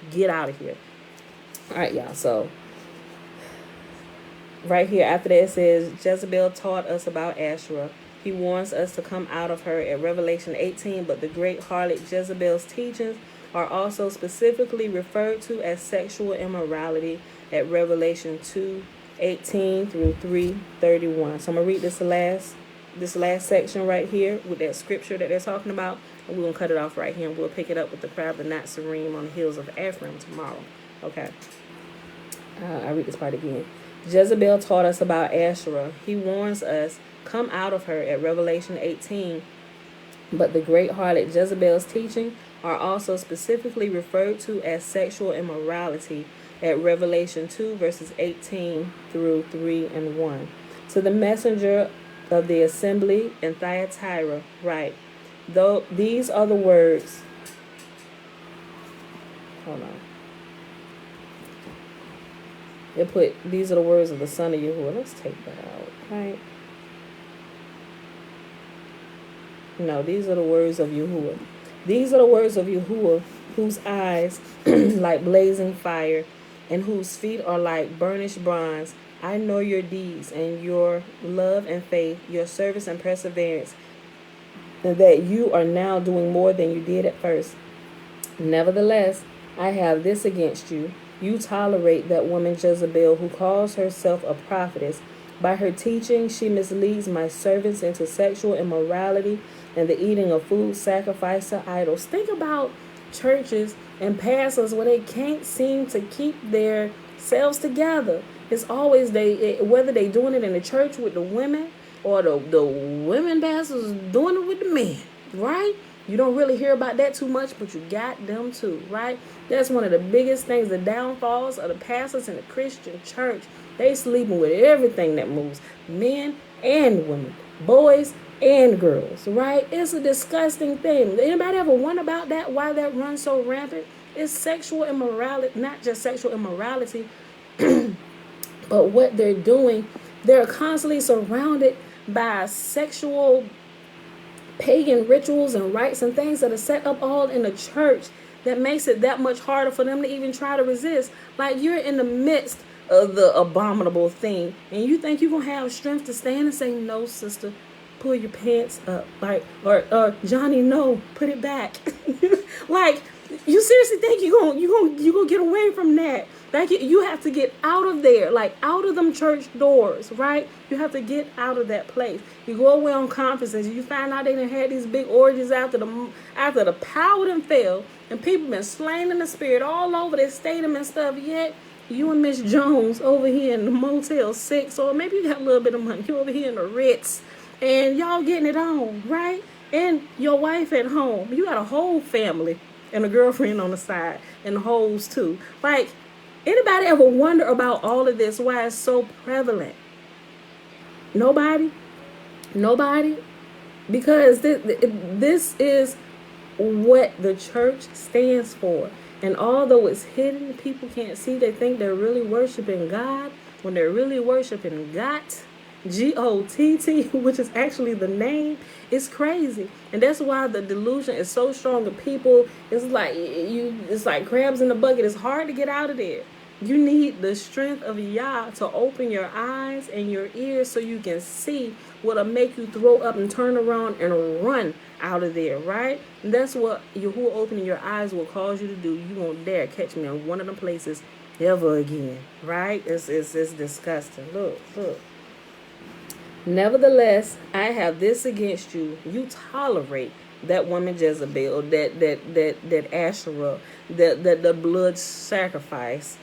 get out of here. All right, y'all, so right here after that it says, Jezebel taught us about Asherah. He warns us to come out of her at Revelation 18, but the great harlot Jezebel's teachings are also specifically referred to as sexual immorality at Revelation 2:18 through 3:31. So I'm going to read this last section right here with that scripture that they're talking about, and we're going to cut it off right here, and we'll pick it up with the crowd of Nazarene on the hills of Ephraim tomorrow. Okay. I'll read this part again. Jezebel taught us about Asherah. He warns us, come out of her at Revelation 18. But the great harlot Jezebel's teaching are also specifically referred to as sexual immorality at Revelation 2, verses 18 through 3 and 1. To the messenger of the assembly in Thyatira, write, though these are the words. Hold on. They put, these are the words of the Son of Yahuwah. Let's take that out, right? No, these are the words of Yahuwah. These are the words of Yahuwah, whose eyes like blazing fire, and whose feet are like burnished bronze. I know your deeds and your love and faith, your service and perseverance, and that you are now doing more than you did at first. Nevertheless, I have this against you. You tolerate that woman Jezebel, who calls herself a prophetess. By her teaching, she misleads my servants into sexual immorality and the eating of food sacrificed to idols. Think about churches and pastors where they can't seem to keep their selves together. It's always whether they doing it in the church with the women or the women pastors doing it with the men, right? You don't really hear about that too much, but you got them too, right? That's one of the biggest things, the downfalls of the pastors in the Christian church. They sleeping with everything that moves, men and women, boys and girls, right? It's a disgusting thing. Anybody ever wonder about that, why that runs so rampant? It's sexual immorality, not just sexual immorality, but what they're doing. They're constantly surrounded by sexual pagan rituals and rites and things that are set up all in the church that makes it that much harder for them to even try to resist. Like, you're in the midst of the abominable thing, and you think you're gonna have strength to stand and say, no, sister, pull your pants up, like, or Johnny, no, put it back. Like, You seriously think you gonna get away from that? Like you have to get out of there, like out of them church doors, right? You have to get out of that place. You go away on conferences, you find out they done had these big orgies after the power done fell, and people been slain in the spirit all over their stadium and stuff. Yet you and Miss Jones over here in the Motel 6, or maybe you got a little bit of money. You over here in the Ritz, and y'all getting it on, right? And your wife at home. You got a whole family and a girlfriend on the side and the hoes too. Like, anybody ever wonder about all of this, why it's so prevalent? Nobody? Because this is what the church stands for. And although it's hidden, people can't see. They think they're really worshiping God when they're really worshiping God. G-O-T-T, which is actually the name. It's crazy. And that's why the delusion is so strong of people. It's like crabs in the bucket. It's hard to get out of there. You need the strength of Yah to open your eyes and your ears so you can see what'll make you throw up and turn around and run out of there, right? And that's what Yahuwah opening your eyes will cause you to do. You won't dare catch me in one of them places ever again, right? It's disgusting. Look. Nevertheless, I have this against you. You tolerate that woman Jezebel, that Asherah, the blood sacrifice.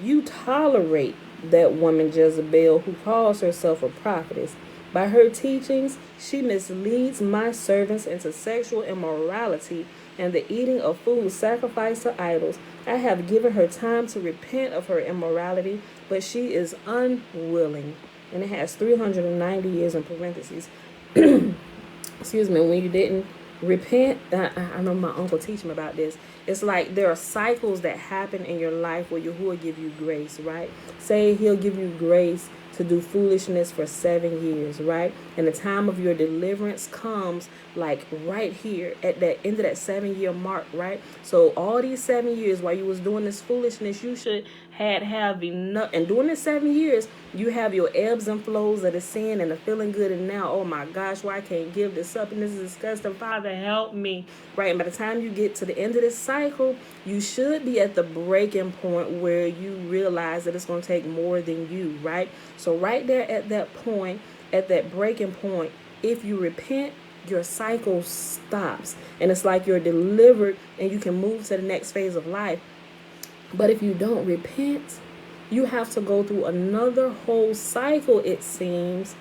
You tolerate that woman Jezebel who calls herself a prophetess. By her teachings, she misleads my servants into sexual immorality and the eating of food sacrificed to idols. I have given her time to repent of her immorality, but she is unwilling. And it has 390 years in parentheses. Excuse me, when you didn't repent, I remember my uncle teaching me about this. It's like there are cycles that happen in your life where Yahuwah give you grace, right? Say he'll give you grace to do foolishness for 7 years, right? And the time of your deliverance comes like right here at the end of that 7-year mark, right? So all these 7 years while you was doing this foolishness, you should have enough. And during the 7 years, you have your ebbs and flows of the sin and the feeling good. And now, oh my gosh, why I can't give this up? And this is disgusting. Father, help me, right? And by the time you get to the end of this cycle, you should be at the breaking point where you realize that it's going to take more than you, right? So right there at that point, at that breaking point, if you repent, your cycle stops. And it's like you're delivered and you can move to the next phase of life. But if you don't repent, you have to go through another whole cycle, it seems,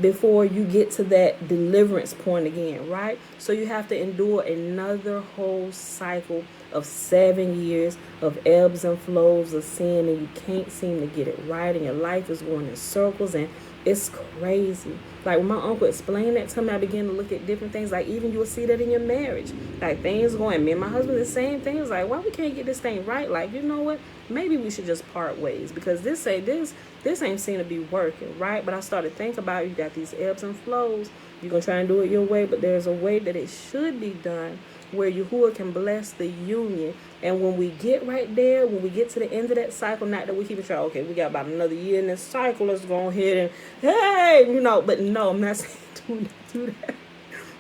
before you get to that deliverance point again, right? So you have to endure another whole cycle of 7 years of ebbs and flows of sin, and you can't seem to get it right, and your life is going in circles, and it's crazy. Like when my uncle explained that to me, I began to look at different things. Like even you'll see that in your marriage. Like things going, me and my husband, the same thing. It's like, why we can't get this thing right? Like, you know what? Maybe we should just part ways because this ain't seem to be working, right? But I started thinking about you got these ebbs and flows. You're going to try and do it your way, but there's a way that it should be done where Yahuwah can bless the union. And when we get right there, when we get to the end of that cycle, not that we keep trying, okay, we got about another year in this cycle, let's go ahead and, hey, but no, I'm not saying do that.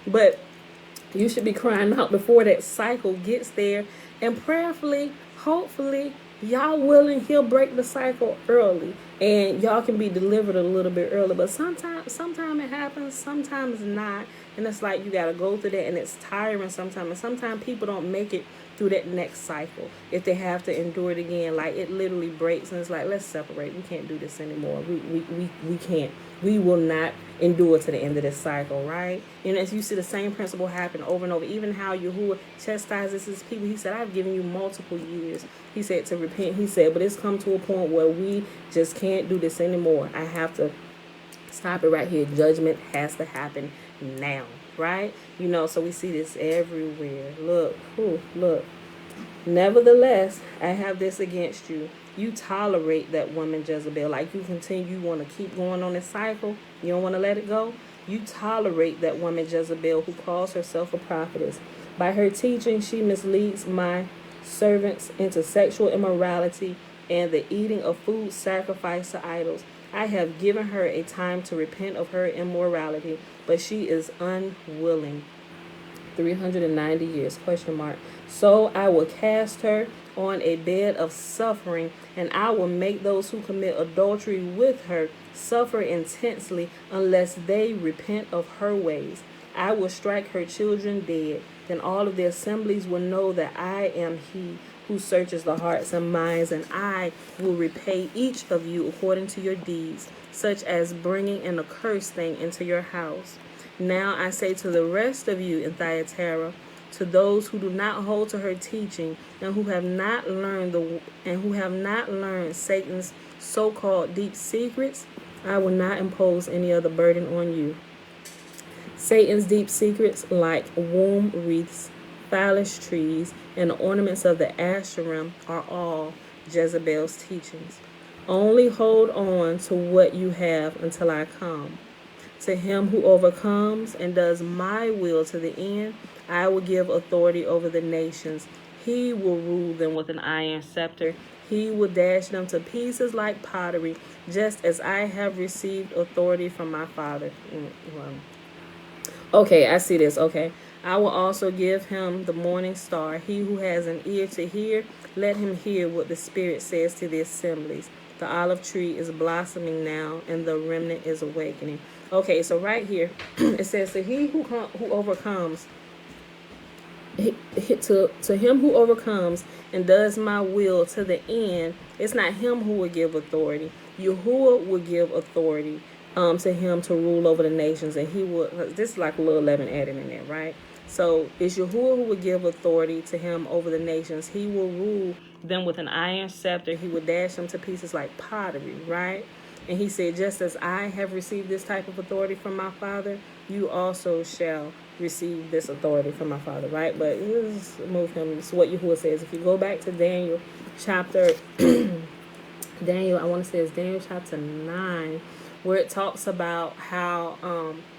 But you should be crying out before that cycle gets there. And prayerfully, hopefully, y'all willing, he'll break the cycle early. And y'all can be delivered a little bit early. But sometimes it happens, sometimes not. And it's like you got to go through that, and it's tiring sometimes. And sometimes people don't make it through that next cycle if they have to endure it again. Like it literally breaks, and it's like, let's separate. We can't do this anymore. We can't. We will not endure to the end of this cycle, right? And as you see the same principle happen over and over, even how Yahuwah chastises his people, he said, I've given you multiple years. He said to repent. He said, but it's come to a point where we just can't do this anymore. I have to stop it right here. Judgment has to happen now, right? So we see this everywhere. Look. Nevertheless, I have this against you. You tolerate that woman Jezebel. Like you continue, you want to keep going on this cycle. You don't want to let it go. You tolerate that woman Jezebel who calls herself a prophetess. By her teaching, she misleads my servants into sexual immorality and the eating of food sacrificed to idols. I have given her a time to repent of her immorality, but she is unwilling. 390 years, question mark. So I will cast her on a bed of suffering, and I will make those who commit adultery with her suffer intensely unless they repent of her ways. I will strike her children dead. Then all of the assemblies will know that I am he who searches the hearts and minds, and I will repay each of you according to your deeds, such as bringing an accursed thing into your house. Now I say to the rest of you in Thyatira, to those who do not hold to her teaching and who have not learned Satan's so-called deep secrets, I will not impose any other burden on you. Satan's deep secrets, like womb wreaths, phallus trees, and the ornaments of the Asherim, are all Jezebel's teachings. Only hold on to what you have until I come. To him who overcomes and does my will to the end, I will give authority over the nations. He will rule them with an iron scepter. He will dash them to pieces like pottery, just as I have received authority from my Father. Okay, I see this. Okay. I will also give him the morning star. He who has an ear to hear, let him hear what the Spirit says to the assemblies. The olive tree is blossoming now, and the remnant is awakening. Okay, so right here, it says, to he who overcomes, to him who overcomes and does my will to the end, it's not him who will give authority. Yahuwah will give authority to him to rule over the nations, and he will. This is like a little 11 added in there, right? So it's Yahuwah who will give authority to him over the nations. He will rule them with an iron scepter. He will dash them to pieces like pottery, right? And he said, just as I have received this type of authority from my Father, you also shall receive this authority from my Father, right? But let's move him. It's what Yahuwah says. If you go back to Daniel chapter, I want to say it's Daniel chapter 9, where it talks about how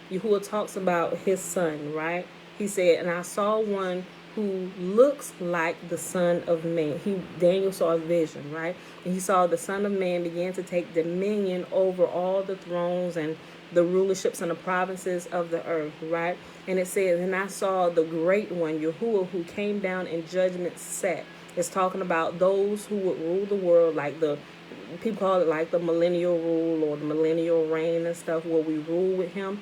Yahuwah talks about his son, right? He said, and I saw one who looks like the Son of Man. Daniel saw a vision, right? And he saw the Son of Man began to take dominion over all the thrones and the rulerships and the provinces of the earth, right? And it says, and I saw the great one, Yahuwah, who came down in judgment set. It's talking about those who would rule the world, like people call it like the millennial rule or the millennial reign and stuff, where we rule with him.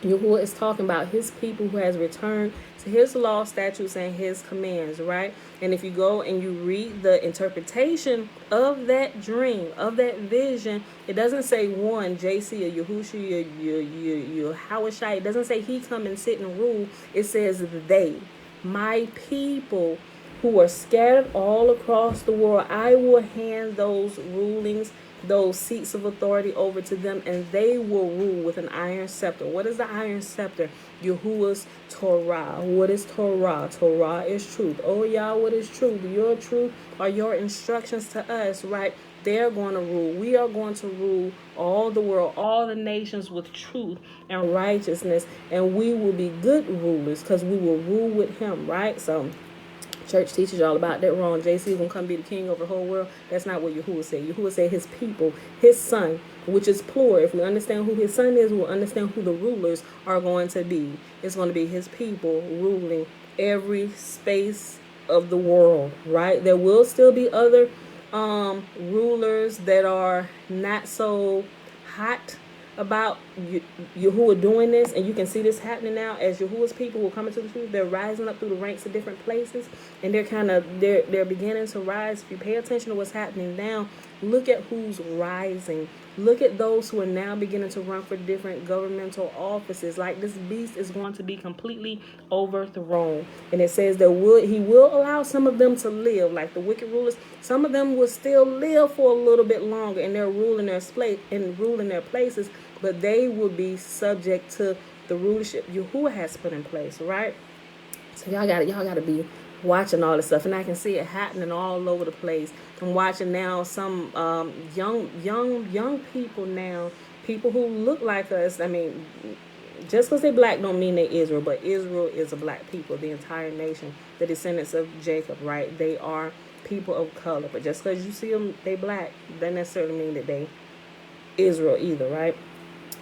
Yahuwah is talking about his people who has returned to his law, statutes, and his commands, right? And if you go and you read the interpretation of that dream, of that vision, it doesn't say one, JC or Yahusha or Yahusha. It doesn't say he come and sit and rule. It says they, my people who are scattered all across the world, I will hand those rulings, those seats of authority over to them, and they will rule with an iron scepter. What is the iron scepter? Yahuwah's Torah. What is Torah? Torah is truth. Oh, Yah, what is truth? Your truth are your instructions to us, right? They're going to rule. We are going to rule all the world, all the nations with truth and righteousness, and we will be good rulers because we will rule with him, right? So church teaches y'all about that wrong. JC gonna come be the king over the whole world. That's not what Yahuwah said. Yahuwah said his people, his son, which is plural. If we understand who his son is, we'll understand who the rulers are going to be. It's going to be his people ruling every space of the world, right? There will still be other rulers that are not so hot about Yahuwah doing this, and you can see this happening now as Yahuwah's people who are coming to the truth. They're rising up through the ranks of different places, and they're beginning to rise. If you pay attention to what's happening now, look at who's rising. Look at those who are now beginning to run for different governmental offices. Like, this beast is going to be completely overthrown. And it says that he will allow some of them to live, like the wicked rulers. Some of them will still live for a little bit longer, and they're ruling their places, but they will be subject to the rulership Yahuwah has put in place, right? So y'all gotta be watching all this stuff, and I can see it happening all over the place. I'm watching now some young people now, people who look like us. I mean, just because they're black don't mean they're Israel, but Israel is a black people, the entire nation, the descendants of Jacob, right? They are people of color, but just because you see them, they black, doesn't necessarily mean that they Israel either, right?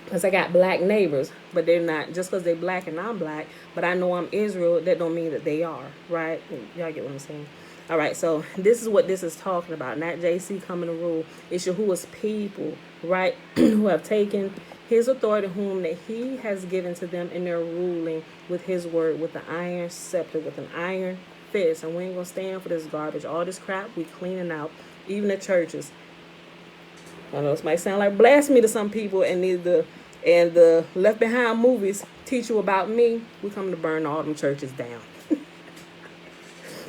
Because I got black neighbors, but they're not, just because they're black and I'm black, but I know I'm Israel, that don't mean that they are, right? Y'all get what I'm saying? All right, so this is what this is talking about. Not JC coming to rule. It's Yahuwah's people, right? Who have taken his authority, whom that he has given to them, and they're ruling with his word, with the iron scepter, with an iron fist. And we ain't going to stand for this garbage. All this crap we cleaning out, even the churches. I know this might sound like blasphemy to some people, and the Left Behind movies teach you about me. We come to burn all them churches down.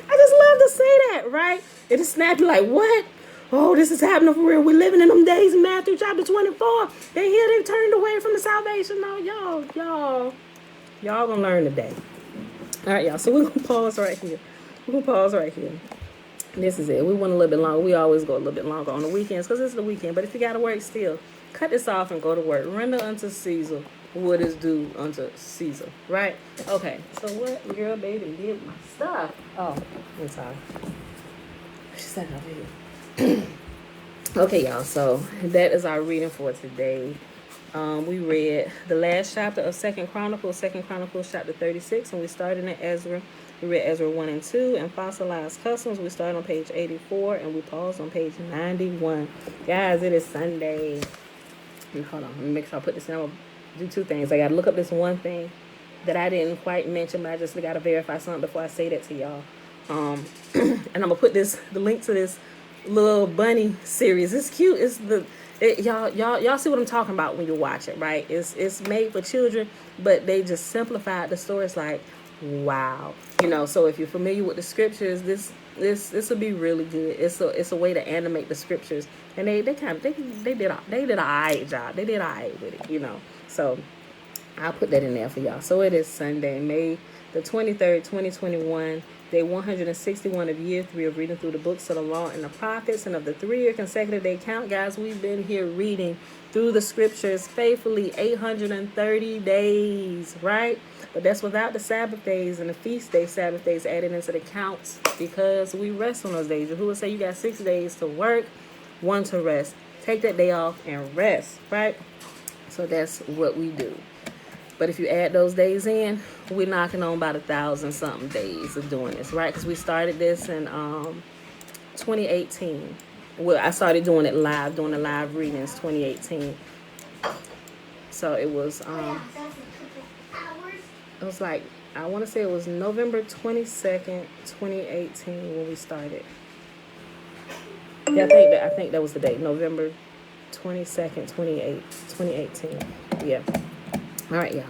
I just love to say that, right? It just snap you like, what? Oh, this is happening for real. We're living in them days in Matthew chapter 24. They here, they turned away from the salvation. No, y'all gonna learn today. All right, y'all. So we're gonna pause right here. This is it. We went a little bit longer. We always go a little bit longer on the weekends because it's the weekend. But if you got to work still, cut this off and go to work. Render unto Caesar what is due unto Caesar. Right? Okay. So what girl baby did my stuff? Oh, I'm sorry. She said it over here. Okay, y'all. So that is our reading for today. We read the last chapter of Second Chronicles chapter 36, and we started in Ezra. We read Ezra 1 and 2 and Fossilized Customs. We started on page 84 and we paused on page 91. Guys, it is Sunday. Hold on, let me make sure I put this in. I'm going to do two things. I got to look up this one thing that I didn't quite mention, but I just got to verify something before I say that to y'all. And I'm going to put the link to this little bunny series. It's cute. Y'all see what I'm talking about when you watch it, right? It's made for children, but they just simplified the story. It's like, wow. So if you're familiar with the scriptures, this will be really good. It's a way to animate the scriptures, and they did an alright job. They did alright with it, So I'll put that in there for y'all. So it is Sunday, May the 23rd, 2021. Day 161 of year 3 of reading through the books of the law and the prophets, and of the 3-year consecutive day count, guys. We've been here reading through the scriptures faithfully 830 days, right? But that's without the Sabbath days and the feast day Sabbath days added into the counts, because we rest on those days. Yahuwah say you got 6 days to work, 1 to rest. Take that day off and rest, right? So that's what we do. But if you add those days in, we're knocking on about 1,000-something days of doing this, right? Because we started this in 2018. Well, I started doing the live readings 2018. So it was like, I want to say it was November 22nd, 2018 when we started. Yeah, I think that was the date, November 22nd, 2018. Yeah. All right, y'all.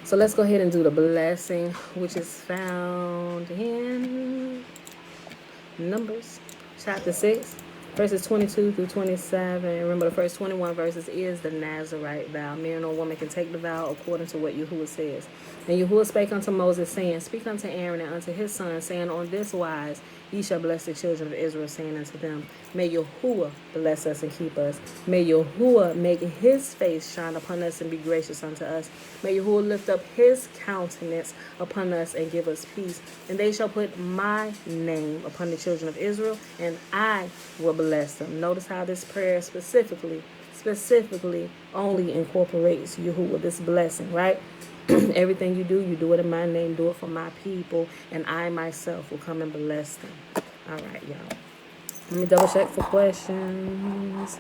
So let's go ahead and do the blessing, which is found in Numbers chapter 6, verses 22 through 27. Remember, the first 21 verses is the Nazarite vow. Man or woman can take the vow according to what Yahuwah says. And Yahuwah spake unto Moses, saying, Speak unto Aaron and unto his sons, saying, On this wise ye shall bless the children of Israel, saying unto them, May Yahuwah bless us and keep us. May Yahuwah make his face shine upon us and be gracious unto us. May Yahuwah lift up his countenance upon us and give us peace. And they shall put my name upon the children of Israel, and I will bless them. Notice how this prayer specifically only incorporates Yahuwah, this blessing, right? Everything you do it in my name. Do it for my people, and I myself will come and bless them. All right, y'all. Let me double check for questions.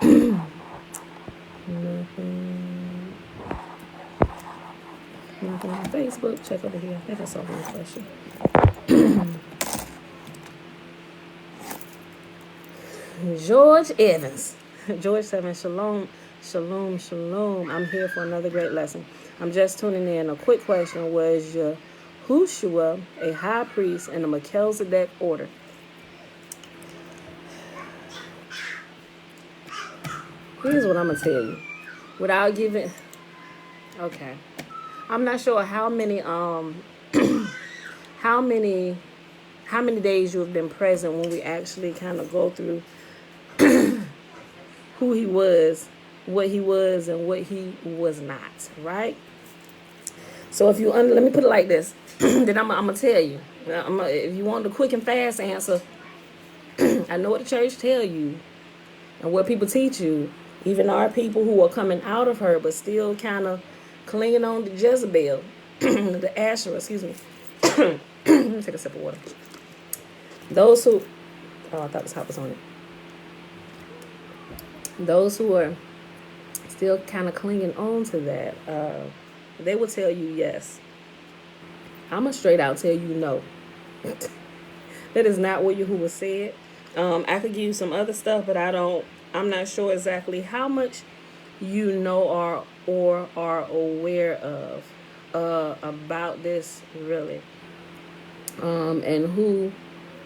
Nothing on Facebook. Check over here. I think I saw one question. George Evans. George 7. Shalom. I'm here for another great lesson. I'm just tuning in. A quick question. Was Yahusha a high priest in the Melchizedek order? Here's what I'm going to tell you. Without giving... Okay. I'm not sure how many days you have been present when we actually kind of go through who he was, what he was, and what he was not, right? So if you let me put it like this, then I'm gonna tell you. If you want the quick and fast answer, I know what the church tell you and what people teach you, Even our people who are coming out of her, but still kind of clinging on to Jezebel, the Asherah, excuse me. Let me take a sip of water. Those who, oh, I thought this hot was on it. Those who are still kind of clinging on to that, they will tell you yes. I'm going to straight out tell you no. That is not what Yahuwah said. I could give you some other stuff, but I'm not sure exactly how much you know or are aware of about this really. And who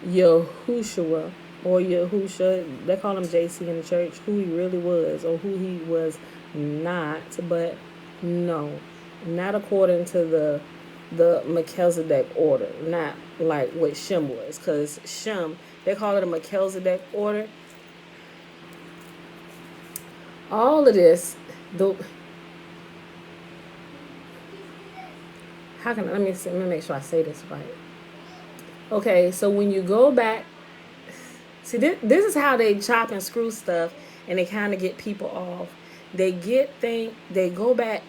Yahusha or Yahusha, they call him JC in the church, who he really was or who he was not, but no, not according to the Melchizedek order, not like what Shem was, because Shem, they call it a Melchizedek order. All of this, let me make sure I say this right. Okay, so when you go back, see, this is how they chop and screw stuff, and they kind of get people off. They go back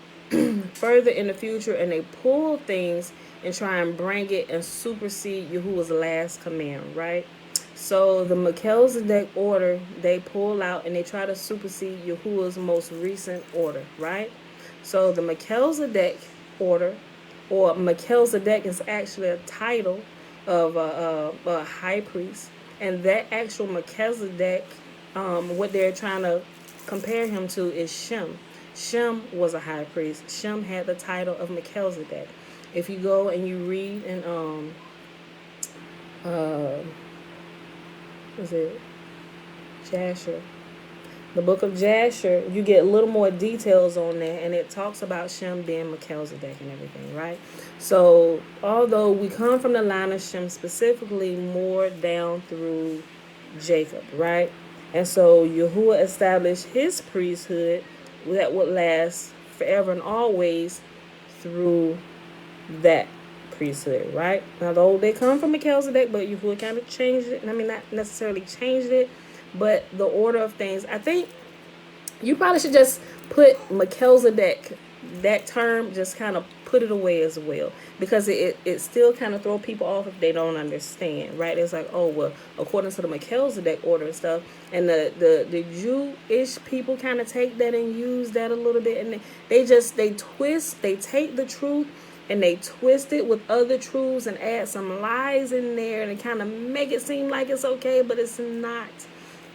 further in the future, and they pull things and try and bring it and supersede Yahuwah's last command, right? So the Melchizedek order, they pull out and they try to supersede Yahuwah's most recent order, right? So the Melchizedek order, or Melchizedek, is actually a title of a high priest. And that actual Melchizedek, what they're trying to compare him to is Shem. Shem was a high priest. Shem had the title of Melchizedek. If you go and you read in Jasher, the book of Jasher, you get a little more details on that, and it talks about Shem being Melchizedek and everything, right? So although we come from the line of Shem, specifically more down through Jacob, right? And so Yahuwah established his priesthood that would last forever and always through that priesthood, right? Although they come from Melchizedek, but Yahuwah kind of changed it. I mean, not necessarily changed it, but the order of things. I think you probably should just put Melchizedek, that term, just kind of put it away as well, because it still kind of throw people off if they don't understand, right? It's like, oh, well, according to the Melchizedek order and stuff, and the Jewish people kind of take that and use that a little bit, and they take the truth and they twist it with other truths and add some lies in there and kind of make it seem like it's okay, but it's not.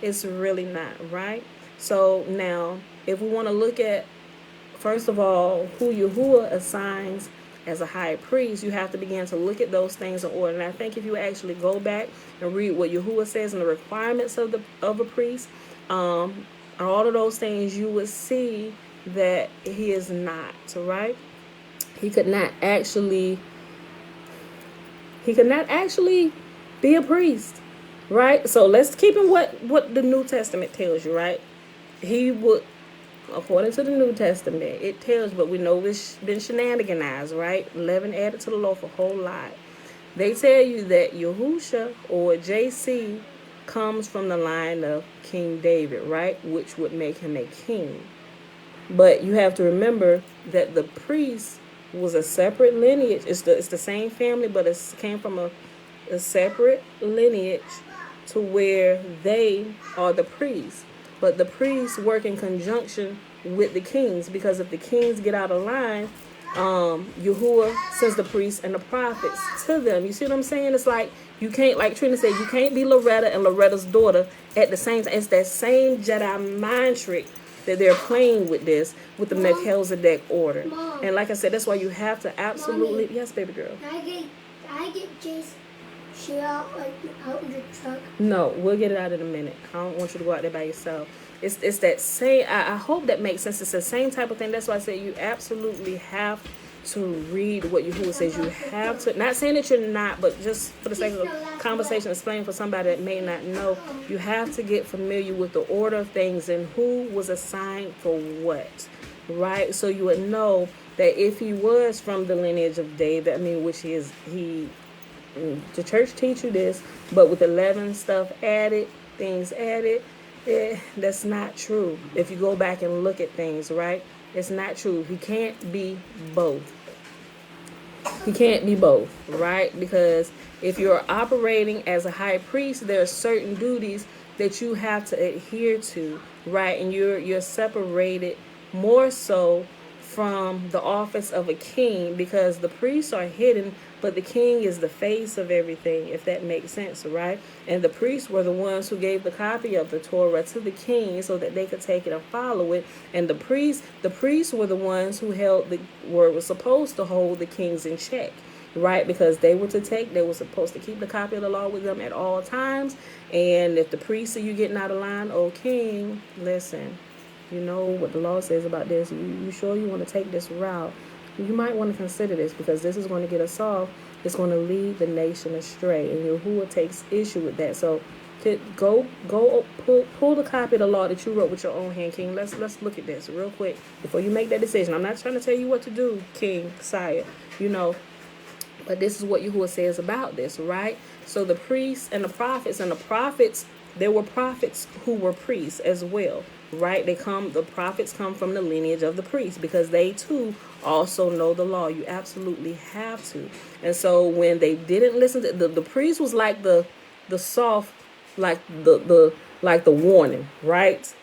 It's really not, right? So now, if we want to look at, first of all, who Yahuwah assigns as a high priest, you have to begin to look at those things in order. And I think if you actually go back and read what Yahuwah says in the requirements of a priest, all of those things, you would see that he is not, right? He could not actually be a priest, right? So let's keep in what the New Testament tells you, right? He would, according to the New Testament, it tells, but we know it's been shenaniganized, right? Leaven added to the loaf a whole lot. They tell you that Yahusha, or JC, comes from the line of King David, right? Which would make him a king. But you have to remember that the priest was a separate lineage. It's the same family, but it came from a separate lineage to where they are the priests. But the priests work in conjunction with the kings, because if the kings get out of line, Yahuwah sends the priests and the prophets to them. You see what I'm saying? It's like, you can't, like Trina said, you can't be Loretta and Loretta's daughter at the same time. It's that same Jedi mind trick that they're playing with this, with the Melchizedek order. Mom. And like I said, that's why you have to absolutely... Mommy. Yes, baby girl. Can I get Jace shit out in the truck? No, we'll get it out in a minute. I don't want you to go out there by yourself. It's that same... I hope that makes sense. It's the same type of thing. That's why I said you absolutely have to read what Yahuwah says. You have to... Not saying that you're not, but just for the sake of conversation, explain for somebody that may not know, you have to get familiar with the order of things and who was assigned for what, right? So you would know that if he was from the lineage of David, I mean, which is the church teach you this, but with 11 stuff added, things added, That's not true. If you go back and look at things, right? It's not true. He can't be both. He can't be both, right? Because if you're operating as a high priest, there are certain duties that you have to adhere to, right? And you're separated more so from the office of a king, because the priests are hidden, but the king is the face of everything, if that makes sense, right? And the priests were the ones who gave the copy of the Torah to the king so that they could take it and follow it. And the priests were the ones who were supposed to hold the kings in check, right? Because they were supposed to keep the copy of the law with them at all times. And if the priests see you getting out of line, oh king, listen, you know what the law says about this. You sure you want to take this route? You might want to consider this, because this is going to get us off. It's going to lead the nation astray, and Yahuwah takes issue with that. So, pull the copy of the law that you wrote with your own hand, King. Let's look at this real quick before you make that decision. I'm not trying to tell you what to do, King, Sire. But this is what Yahuwah says about this, right? So the priests and the prophets, there were prophets who were priests as well, right? The prophets come from the lineage of the priests, because they too also know the law. You absolutely have to. And so when they didn't listen to the priest, was like the soft, like the warning, right?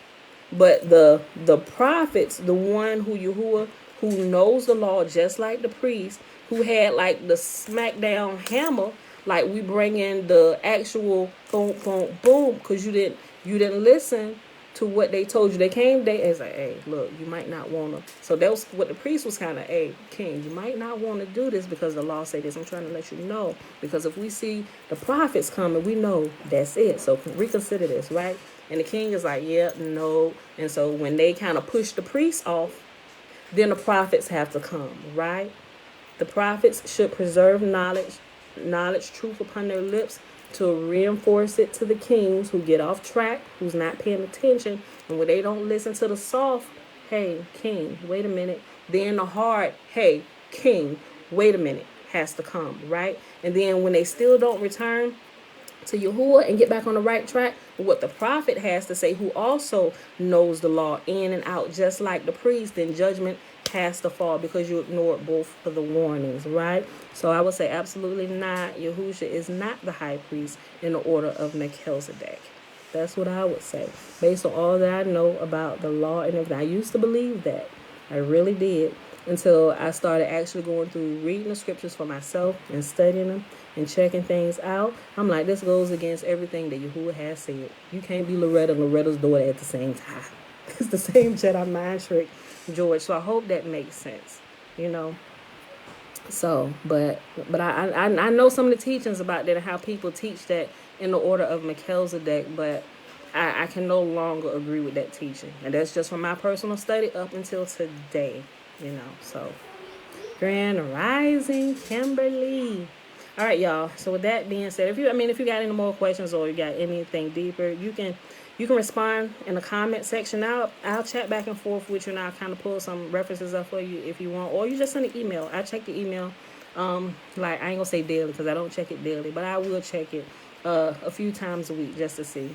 But the prophets, the one who Yahuwah, who knows the law just like the priest, who had like the smackdown hammer, like we bring in the actual boom, boom, boom, because you didn't listen to what they told you. They came, as like, hey, look, you might not want to. So that was what the priest was kind of, hey, king, you might not want to do this because the law say this. I'm trying to let you know, because if we see the prophets coming, we know that's it. So reconsider this, right? And the king is like, yeah, no. And so when they kind of push the priests off, then the prophets have to come, right? The prophets should preserve knowledge, truth upon their lips, to reinforce it to the kings who get off track, who's not paying attention. And when they don't listen to the soft, hey, king, wait a minute. Then the hard, hey, king, wait a minute, has to come, right? And then when they still don't return to Yahuwah and get back on the right track, what the prophet has to say, who also knows the law in and out, just like the priest, then judgment has to fall, because you ignored both of the warnings, right? So I would say absolutely not. Yahusha is not the high priest in the order of Melchizedek. That's what I would say, based on all that I know about the law and everything. I used to believe that. I really did, until I started actually going through reading the scriptures for myself and studying them and checking things out. I'm like, this goes against everything that Yahuwah has said. You can't be Loretta and Loretta's daughter at the same time. It's the same Jedi mind trick, George. So I hope that makes sense, So, but I know some of the teachings about that and how people teach that in the order of Melchizedek, but I can no longer agree with that teaching. And that's just from my personal study up until today, So, Grand Rising, Kimberly. All right, y'all. So with that being said, if you got any more questions or you got anything deeper, you can respond in the comment section. I'll chat back and forth with you, and I'll kind of pull some references up for you if you want, or you just send an email. I check the email, like I ain't gonna say daily because I don't check it daily, but I will check it a few times a week just to see.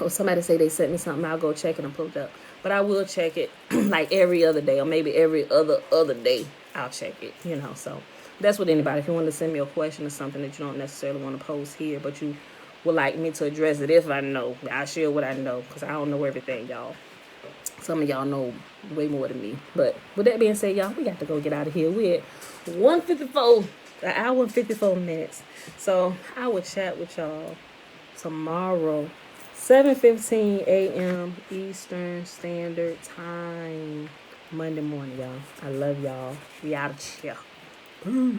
Or somebody say they sent me something, I'll go check it and pull it up. But I will check it like every other day, or maybe every other day I'll check it, So that's what anybody, if you want to send me a question or something that you don't necessarily want to post here, but you would like me to address it, if I know, I'll share what I know, because I don't know everything, y'all. Some of y'all know way more than me. But with that being said, y'all, we got to go get out of here. We're at 1:54, an hour and 54 minutes. So I will chat with y'all tomorrow, 7:15 a.m. Eastern Standard Time, Monday morning, y'all. I love y'all. We out of here. Peace.